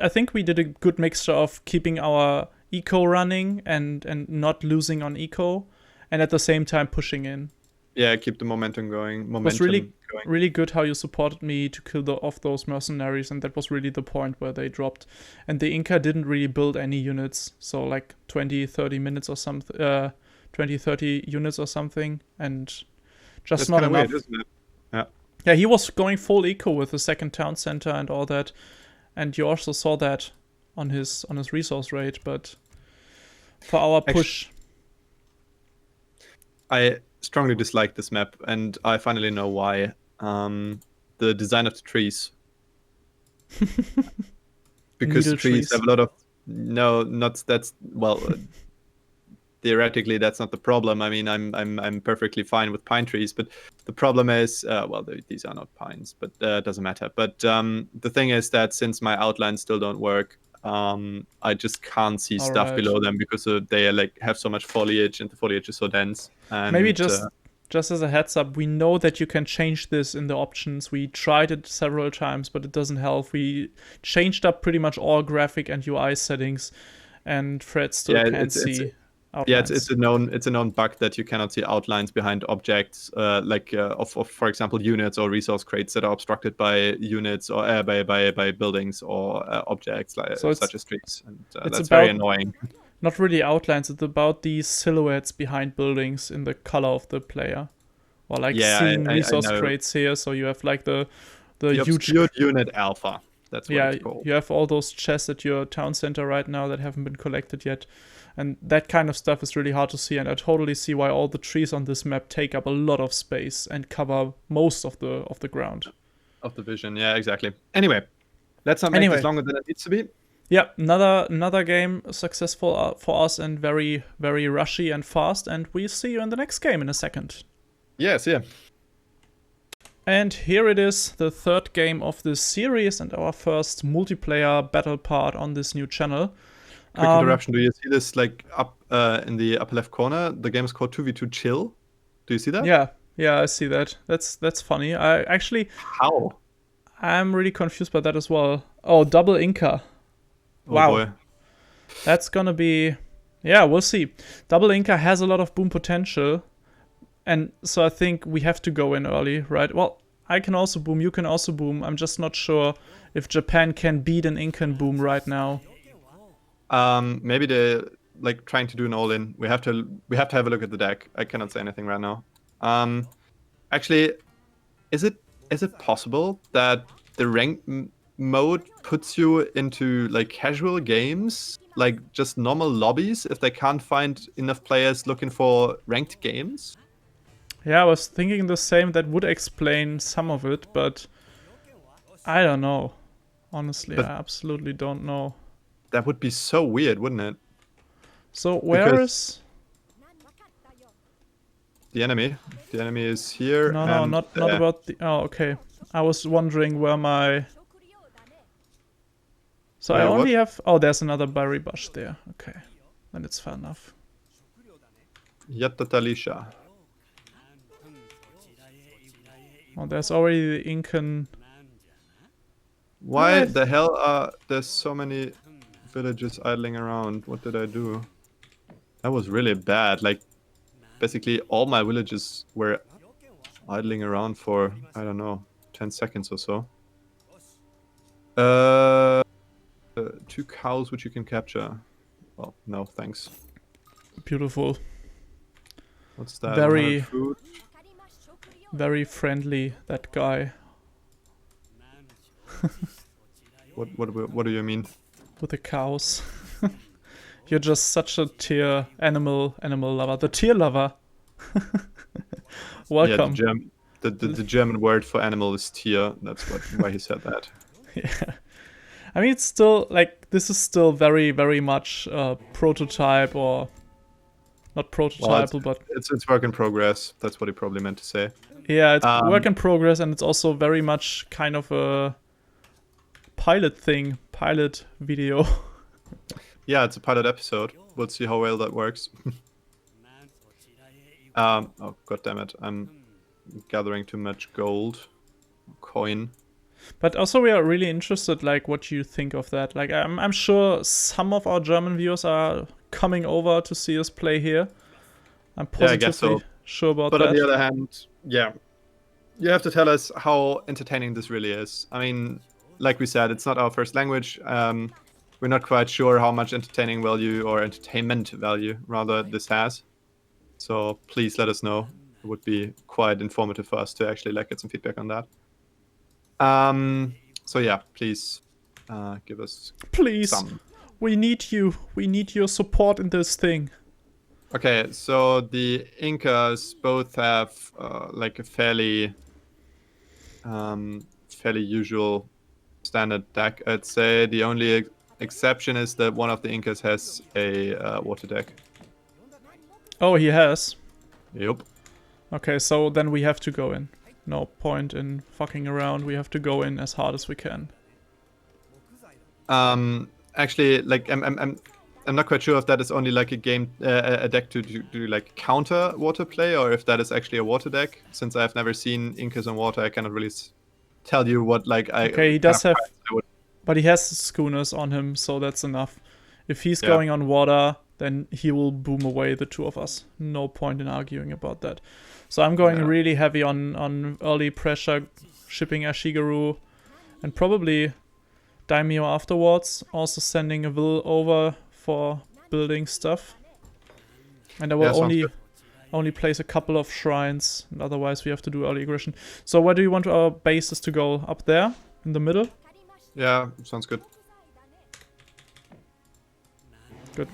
I think we did a good mixture of keeping our eco running and not losing on eco, and at the same time pushing in. Yeah, keep the momentum going. It was really good how you supported me to kill off those mercenaries, and that was really the point where they dropped. And the Inca didn't really build any units, so like 20, 30 minutes or something... 20, 30 units or something, and just not enough. Weird, isn't it? Yeah, he was going full eco with the second town center and all that, and you also saw that on his resource rate. But for our push, I strongly dislike this map, and I finally know why. The design of the trees, because the trees have a lot of theoretically, that's not the problem. I mean, I'm perfectly fine with pine trees, but the problem is, these are not pines, but it doesn't matter. But the thing is that since my outlines still don't work, I just can't see stuff below them because they have so much foliage, and the foliage is so dense. And, maybe just just as a heads up, we know that you can change this in the options. We tried it several times, but it doesn't help. We changed up pretty much all graphic and UI settings, and Fred still can't see outlines. Yeah, it's a known bug that you cannot see outlines behind objects, of for example units or resource crates that are obstructed by units or by buildings or objects such as trees, and that's very annoying. Not really outlines, it's about these silhouettes behind buildings in the color of the player. Or like seeing resource crates here, so you have like the huge unit alpha. That's what it's called. You have all those chests at your town center right now that haven't been collected yet. And that kind of stuff is really hard to see, and I totally see why all the trees on this map take up a lot of space and cover most of the ground. Of the vision, yeah, exactly. Anyway, let's not make this longer than it needs to be. Yeah, another game successful for us and very, very rushy and fast. And we'll see you in the next game in a second. Yes, yeah. And here it is, the third game of this series and our first multiplayer battle part on this new channel. Quick interruption. Do you see this like up in the upper left corner? The game is called 2v2 Chill. Do you see that? Yeah, I see that. That's funny. I actually... How? I'm really confused by that as well. Oh, double Inca. Wow. Oh boy. That's gonna be... Yeah, we'll see. Double Inca has a lot of boom potential. And so I think we have to go in early, right? Well, I can also boom, you can also boom. I'm just not sure if Japan can beat an Incan boom right now. Maybe they're like trying to do an all-in. We have to have a look at the deck. I cannot say anything right now. Actually, is it possible that the ranked mode puts you into like casual games, like just normal lobbies, if they can't find enough players looking for ranked games? Yeah, I was thinking the same. That would explain some of it, but I don't know. Honestly, I absolutely don't know. That would be so weird, wouldn't it? So where is the enemy? The enemy is here. No, not about the... Oh, okay. I was wondering where my... So I only have... Oh, there's another berry bush there. Okay. Then it's fair enough. Yatatalisha. Oh, there's already the Incan... Why the hell are there so many villages idling around? What did I do? That was really bad. Like, basically all my villages were idling around for, I don't know, 10 seconds or so. 2 cows which you can capture. Well, no, thanks. Beautiful. What's that? Very, food? very friendly, that guy. What do you mean? With the cows. You're just such a tier animal lover. The tier lover. Welcome. Yeah, the German word for animal is tier. That's why he said that. Yeah. I mean, it's still, like, this is still very, very much prototype, or not prototype, well, but... It's work in progress. That's what he probably meant to say. Yeah, it's work in progress, and it's also very much kind of a pilot video. Yeah, it's a pilot episode. We'll see how well that works. Oh, god damn it. I'm gathering too much gold. Coin. But also we are really interested, like, what you think of that. Like, I'm sure some of our German viewers are coming over to see us play here. I'm positively sure about that. But on the other hand, yeah, you have to tell us how entertaining this really is. I mean, like we said, it's not our first language. We're not quite sure how much entertaining value, or entertainment value, rather, this has. So please let us know. It would be quite informative for us to actually get some feedback on that. So yeah, please give us some. We need you. We need your support in this thing. Okay, so the Incas both have like a fairly usual standard deck. I'd say the only exception is that one of the Incas has a water deck. Oh, he has? Yep. Okay, so then we have to go in. No point in fucking around. We have to go in as hard as we can. Actually, like, I'm not quite sure if that is only like a deck to do like counter water play, or if that is actually a water deck. Since I've never seen Incas on water, I cannot really tell you what like I. Okay, he does have, but he has schooners on him, so that's enough. If he's going on water, then he will boom away the two of us. No point in arguing about that. So I'm going really heavy on early pressure, shipping 𝐈𝐸𝐺𝐸, and probably Daimyo afterwards. Also sending a Will over for building stuff. And I will only place a couple of shrines, and otherwise we have to do early aggression. So where do you want our bases to go? Up there? In the middle? Yeah, sounds good. Good.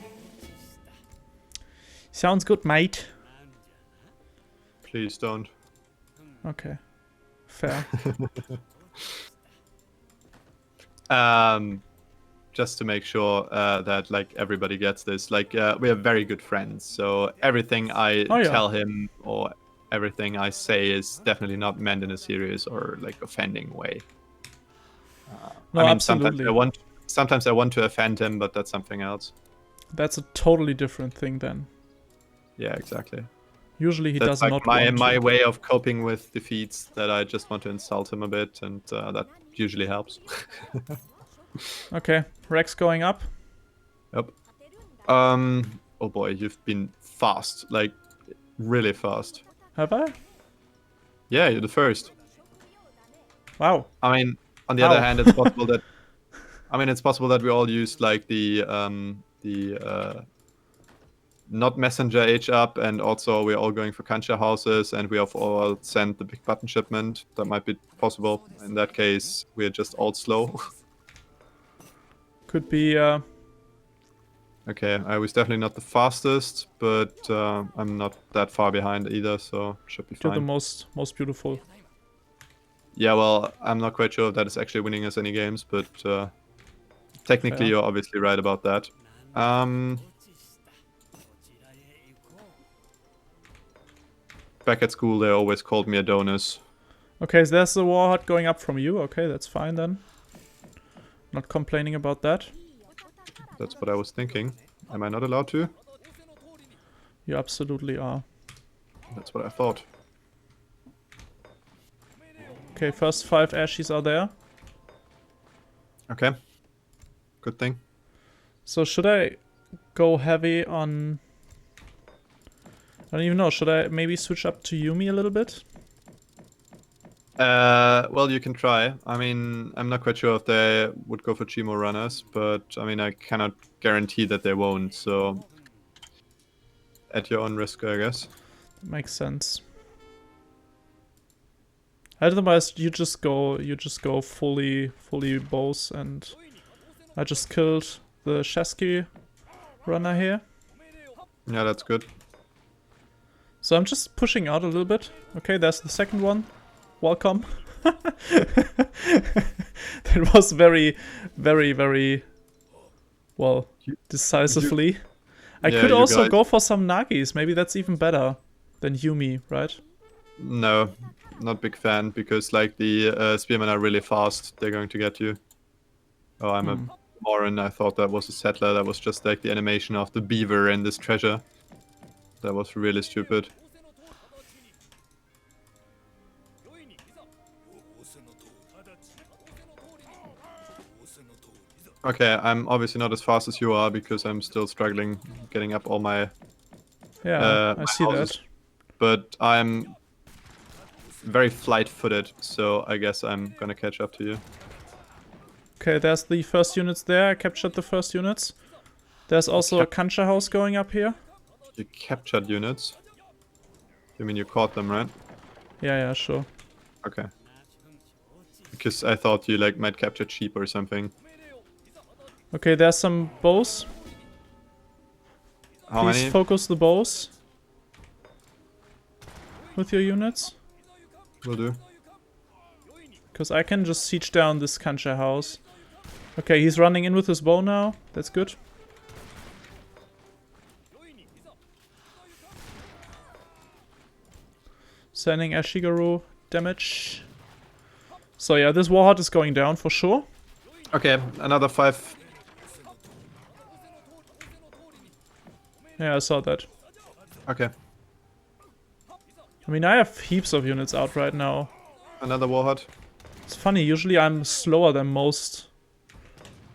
Sounds good, mate. Please don't. Okay. Fair. Just to make sure that like everybody gets this, like we are very good friends, so everything I tell him or everything I say is definitely not meant in a serious or like offending way. No, I mean, absolutely. sometimes I want to offend him, but that's something else. That's a totally different thing then. Yeah, exactly. Usually he that's does like not my way of coping with defeats, that I just want to insult him a bit, and that usually helps. Okay, Rex going up. Yep. Oh boy, you've been fast, like really fast. Have I? Yeah, you're the first. Wow. I mean, on the other hand, it's possible that it's possible that we all used like the not messenger age up, and also we're all going for kancha houses, and we have all sent the big button shipment. That might be possible. In that case, we're just all slow. Could be. Okay, I was definitely not the fastest, but I'm not that far behind either, so should be fine. You're the most beautiful. Yeah, well, I'm not quite sure if that is actually winning us any games, but technically you're obviously right about that. Back at school, they always called me Adonis. Okay, so there's the warhead going up from you. Okay, that's fine then. Not complaining about that. That's what I was thinking. Am I not allowed to? You absolutely are. That's what I thought. Okay, first 5 Ashies are there. Okay. Good thing. So should I go heavy on... I don't even know, should I maybe switch up to Yuumi a little bit? Well, you can try. I mean, I'm not quite sure if they would go for Chimo runners, but I mean, I cannot guarantee that they won't, so at your own risk, I guess. Makes sense. Otherwise, you just go fully bows, and I just killed the Chesky runner here. Yeah, that's good. So I'm just pushing out a little bit. Okay, there's the second one. Welcome. That was very, well, decisively. I could also go for some Nagis. Maybe that's even better than Yuumi, right? No, not big fan, because like the spearmen are really fast. They're going to get you. Oh, I'm a moron. I thought that was a settler. That was just like the animation of the beaver and this treasure. That was really stupid. Okay, I'm obviously not as fast as you are, because I'm still struggling getting up all my I see houses. That. But I'm very flight-footed, so I guess I'm gonna catch up to you. Okay, there's the first units there. I captured the first units. There's also a kancha house going up here. You captured units? You mean you caught them, right? Yeah, sure. Okay. Because I thought you like might capture sheep or something. Okay, there's some bows. How Please many? Focus the bows with your units. Will do. Because I can just siege down this kancha house. Okay, he's running in with his bow now. That's good. Sending 𝐈𝐸𝐺𝐸 damage. So yeah, this warhead is going down for sure. Okay, another 5. Yeah, I saw that. Okay. I mean, I have heaps of units out right now. Another warhead. It's funny, usually I'm slower than most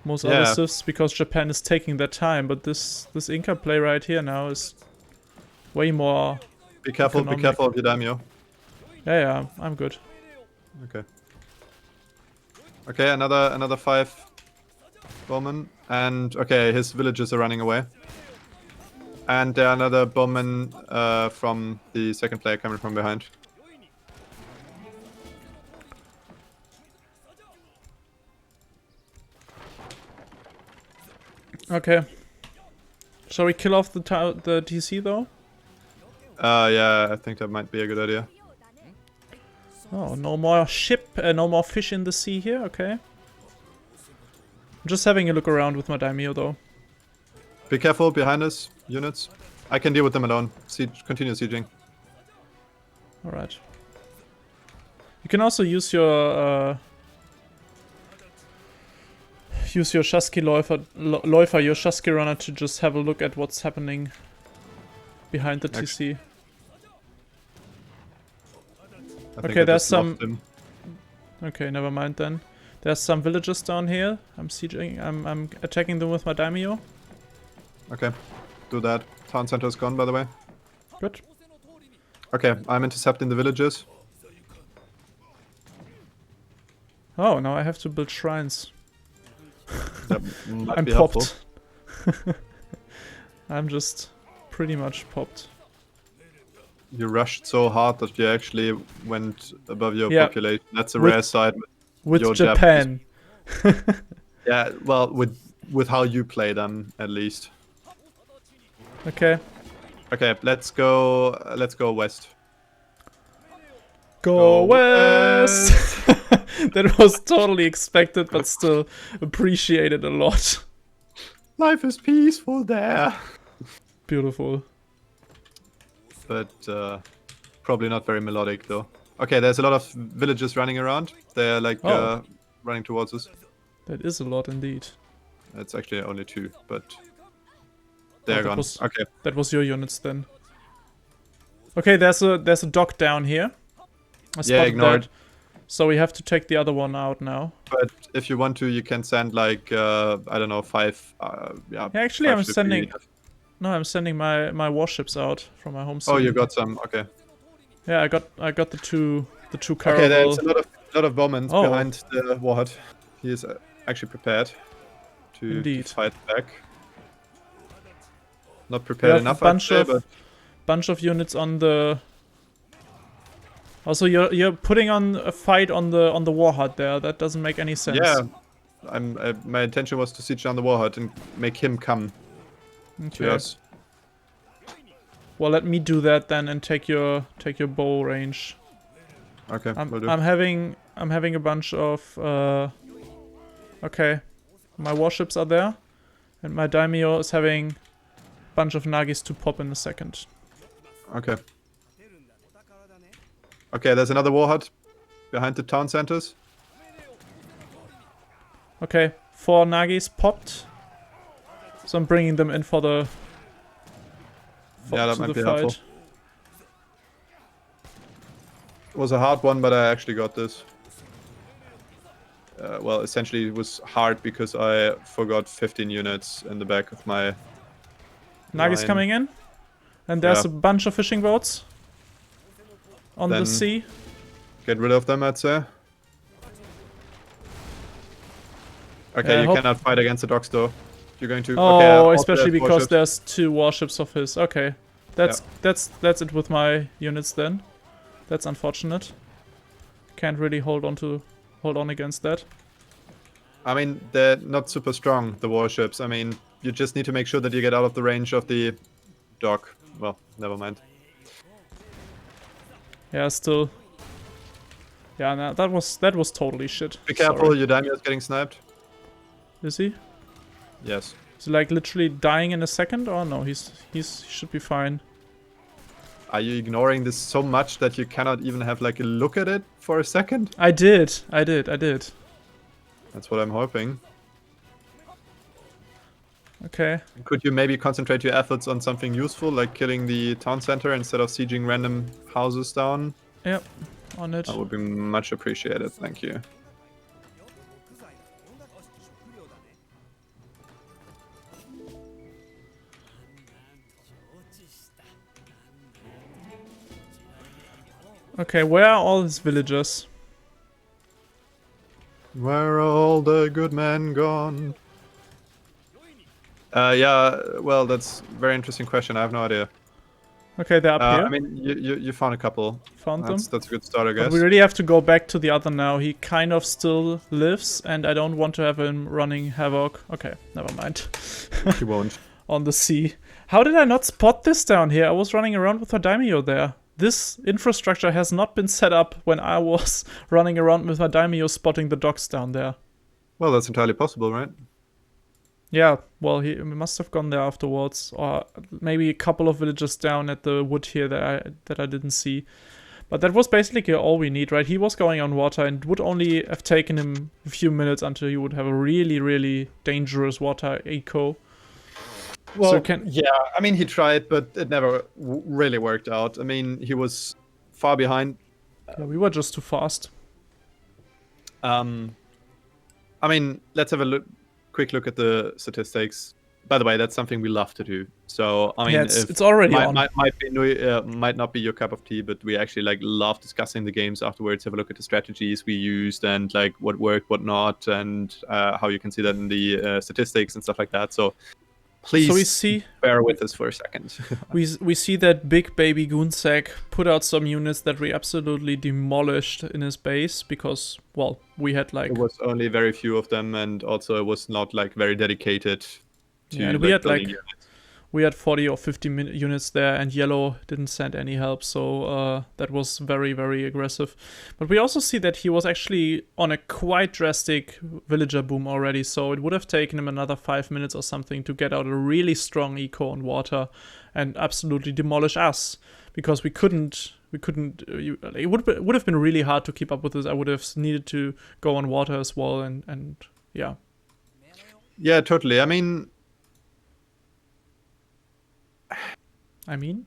other civs because Japan is taking their time, but this Inca play right here now is way more Be careful of your daimyo. Yeah, I'm good. Okay. Okay, another 5 bowmen. And okay, his villagers are running away. And there are another bowman from the second player coming from behind. Okay. Shall we kill off the TC though? Yeah, I think that might be a good idea. Oh, no more no more fish in the sea here, okay. I'm just having a look around with my daimyo though. Be careful behind us, units. I can deal with them alone. Continue sieging. Alright. You can also use your Läufer, your Chasqui runner to just have a look at what's happening behind the TC. Okay, there's some... Okay, never mind then. There's some villagers down here. I'm sieging. I'm attacking them with my daimyo. Okay, do that. Town center is gone, by the way. Good. Okay, I'm intercepting the villagers. Oh, now I have to build shrines. That might I'm be helpful. popped. I'm just pretty much popped. You rushed so hard that you actually went above your population. That's a rare sight with your Japan. Yeah, well, with how you play them at least. Okay. Okay, let's go west. Go west. That was totally expected, but still appreciated a lot. Life is peaceful there. Beautiful. But probably not very melodic though. Okay, there's a lot of villagers running around. They're like running towards us. That is a lot indeed. It's actually only 2, but they're gone. Okay, that was your units then. Okay, there's a dock down here. I spotted ignore that. So we have to take the other one out now. But if you want to, you can send like I don't know 5. Actually, 5 I'm sending. No, I'm sending my warships out from my home city. Oh, you got some. Okay. Yeah, I got the two caravel. Okay, there's a lot of bowmen behind the warhead. He is actually prepared to fight back. Not prepared enough, I'd say, but bunch of units on the. Also, you're putting on a fight on the warhead there. That doesn't make any sense. Yeah, my intention was to siege down the warhead and make him come to us. Well, let me do that then and take your bow range. Okay, I'm having a bunch of okay, my warships are there, and my daimyo is having a bunch of nagis to pop in a second. Okay. Okay, there's another warhead behind the town centers. Okay, 4 nagis popped. So I'm bringing them in for the. Yeah, that might be helpful. It was a hard one, but I actually got this. Well, essentially it was hard because I forgot 15 units in the back of my Nagis coming in. And there's a bunch of fishing boats on the sea. Get rid of them, I'd say. Okay, you cannot fight against the docks though. You're going to. Oh, okay, especially because there's 2 warships of his. Okay, that's it with my units then. That's unfortunate. Can't really hold on against that. I mean, they're not super strong, the warships. I mean, you just need to make sure that you get out of the range of the dock. Well, never mind. Yeah, still. Yeah, no, that was totally shit. Be careful, your daimyo is getting sniped. Is he? Yes. Is he like literally dying in a second? Oh no, he should be fine. Are you ignoring this so much that you cannot even have like a look at it for a second? I did. That's what I'm hoping. Okay. Could you maybe concentrate your efforts on something useful, like killing the town center instead of sieging random houses down? Yep. On it. That would be much appreciated. Thank you. Okay, where are all his villagers? Where are all the good men gone? Yeah, well, that's a very interesting question. I have no idea. Okay, they're up here. I mean, you found a couple. Found them. That's a good start, I guess. But we really have to go back to the other now. He kind of still lives, and I don't want to have him running havoc. Okay, never mind. He won't. On the sea. How did I not spot this down here? I was running around with a daimyo there. This infrastructure has not been set up when I was running around with my daimyo spotting the docks down there. Well, that's entirely possible, right? Yeah, well, he must have gone there afterwards, or maybe a couple of villages down at the wood here that I didn't see. But that was basically all we need, right? He was going on water, and it would only have taken him a few minutes until he would have a really, really dangerous water eco. Well, So yeah, I mean, he tried, but it never really worked out. I mean, he was far behind. Yeah, we were just too fast. I mean, let's have a quick look at the statistics. By the way, that's something we love to do. So, I mean, Yeah, it's already on. might not be your cup of tea, but we actually like love discussing the games afterwards. Have a look at the strategies we used and like what worked, what not, and how you can see that in the statistics and stuff like that. So, please bear with us for a second. we see that big baby 𝐁𝐫𝐚𝐯 put out some units that we absolutely demolished in his base because, well, we had like... It was only very few of them, and also it was not like very dedicated to... Yeah, and we had like... We had 40 or 50 units there, and yellow didn't send any help, so that was very, very aggressive. But we also see that he was actually on a quite drastic villager boom already, so it would have taken him another 5 minutes or something to get out a really strong eco on water and absolutely demolish us, because we couldn't. It would have been really hard to keep up with this. I would have needed to go on water as well, and yeah. Yeah, totally. I mean,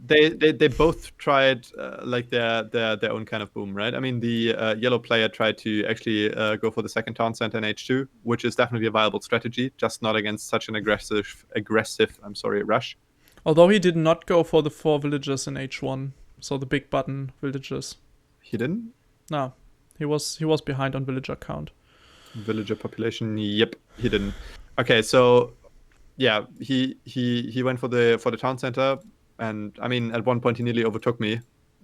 they both tried like their own kind of boom, right? I mean, the yellow player tried to actually go for the second town center in H2, which is definitely a viable strategy, just not against such an aggressive rush. Although he did not go for the 4 villagers in H1, so the big button villagers. He didn't? No, he was behind on villager count. Villager population, yep, he didn't. Okay, so yeah, he went for the town center. And I mean, at one point he nearly overtook me.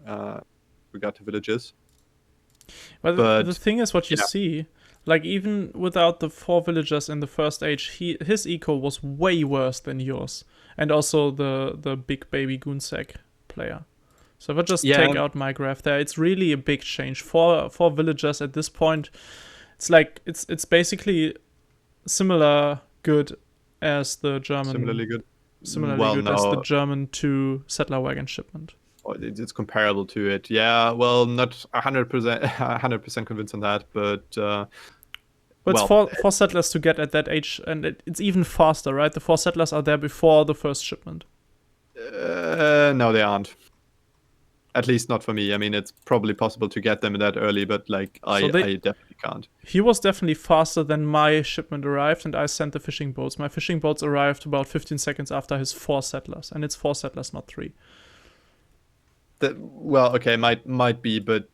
We got to villages. But the thing is, what you see, like even without the 4 villagers in the first age, his eco was way worse than yours, and also the big baby 𝐁𝐫𝐚𝐯 player. So if I just take out my graph there, it's really a big change. 4 villagers at this point, it's like it's basically similar good as the German. Similarly good as the German 2 settler wagon shipment. It's comparable to it. Yeah, well, not 100% convinced on that, but it's 4 settlers to get at that age, and it's even faster, right? The 4 settlers are there before the first shipment. No, they aren't. At least not for me. I mean, it's probably possible to get them that early, but like I definitely can't. He was definitely faster than my shipment arrived, and I sent the fishing boats. My fishing boats arrived about 15 seconds after his 4 settlers, and it's 4 settlers, not 3. Well, okay, might be, but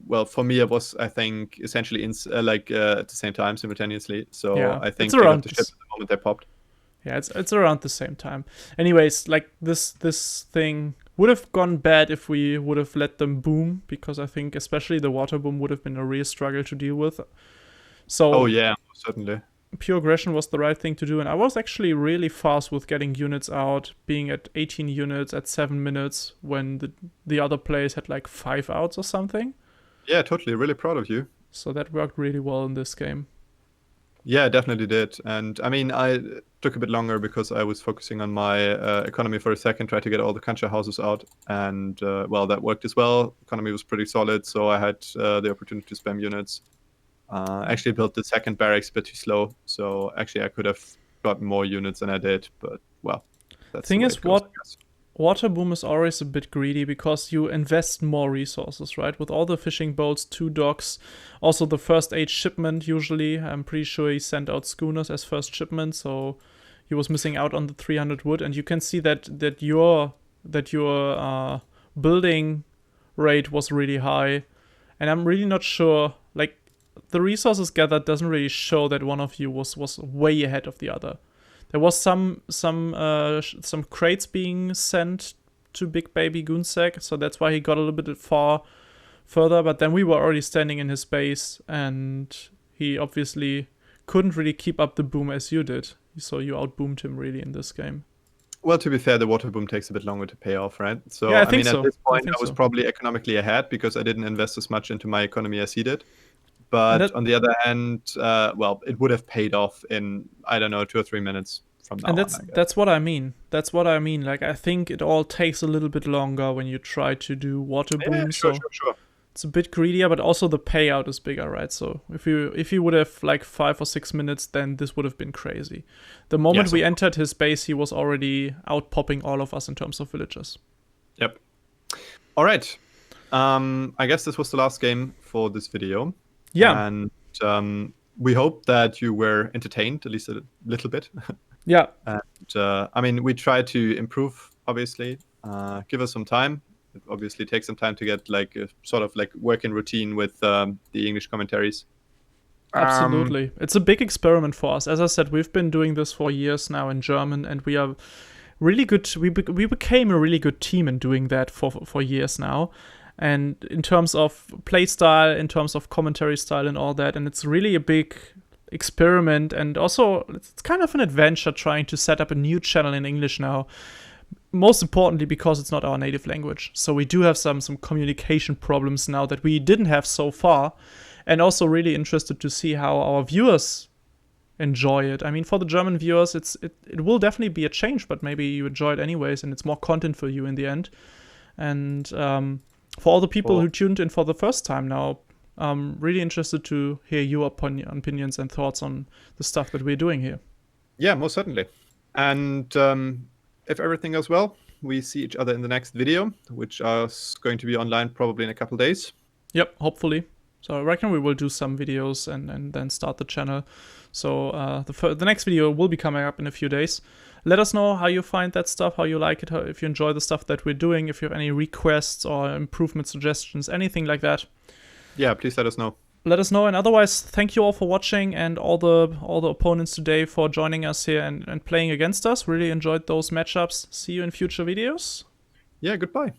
well, for me it was, I think, essentially at the same time simultaneously. So yeah, I think they got the ship at the moment they popped. Yeah, it's around the same time. Anyways, like this thing would have gone bad if we would have let them boom, because I think especially the water boom would have been a real struggle to deal with. So oh yeah, certainly. Pure aggression was the right thing to do, and I was actually really fast with getting units out, being at 18 units at 7 minutes when the other players had like 5 outs or something. Yeah, totally. Really proud of you. So that worked really well in this game. Yeah, it definitely did. And I mean, I took a bit longer because I was focusing on my economy for a second, tried to get all the 𝐶𝐸 houses out. And well, that worked as well. Economy was pretty solid, so I had the opportunity to spam units. Actually built the second barracks a bit too slow, so actually I could have got more units than I did, but well, that's Thing the way is, it goes, I guess. Waterboom is always a bit greedy because you invest more resources, right? With all the fishing boats, 2 docks, also the first 8 shipment usually. I'm pretty sure he sent out schooners as first shipment, so he was missing out on the 300 wood. And you can see that your building rate was really high. And I'm really not sure, like, the resources gathered doesn't really show that one of you was way ahead of the other. There was some crates being sent to Big Baby 𝐁𝐫𝐴𝐸, so that's why he got a little bit further. But then we were already standing in his base, and he obviously couldn't really keep up the boom as you did. So you outboomed him really in this game. Well, to be fair, the water boom takes a bit longer to pay off, right? So yeah, I mean, so. at this point, I was probably economically ahead because I didn't invest as much into my economy as he did. But on the other hand, well, it would have paid off in, I don't know, 2 or 3 minutes from now. And that's what I mean. That's what I mean. Like, I think it all takes a little bit longer when you try to do water boom. Yeah, sure. It's a bit greedier, but also the payout is bigger, right? So if you would have like 5 or 6 minutes, then this would have been crazy. The moment we entered his base, he was already out popping all of us in terms of villagers. Yep. All right. I guess this was the last game for this video. Yeah. And we hope that you were entertained, at least a little bit. Yeah. And I mean, we try to improve, obviously. Give us some time. It obviously takes some time to get like a sort of like working routine with the English commentaries. Absolutely. It's a big experiment for us. As I said, we've been doing this for years now in German, and we are really good. We became a really good team in doing that for years now. And in terms of play style, in terms of commentary style and all that, and it's really a big experiment, and also it's kind of an adventure trying to set up a new channel in English now. Most importantly, because it's not our native language. So we do have some communication problems now that we didn't have so far, and also really interested to see how our viewers enjoy it. I mean, for the German viewers, it will definitely be a change, but maybe you enjoy it anyways, and it's more content for you in the end. And for all the people who tuned in for the first time now, I'm really interested to hear your opinions and thoughts on the stuff that we're doing here. Yeah, most certainly. And if everything goes well, we see each other in the next video, which is going to be online probably in a couple of days. Yep, hopefully. So I reckon we will do some videos and then start the channel. So the next video will be coming up in a few days. Let us know how you find that stuff, how you like it, if you enjoy the stuff that we're doing, if you have any requests or improvement suggestions, anything like that. Yeah, please let us know. Let us know, and otherwise, thank you all for watching, and all the opponents today for joining us here and playing against us. Really enjoyed those matchups. See you in future videos. Yeah, goodbye.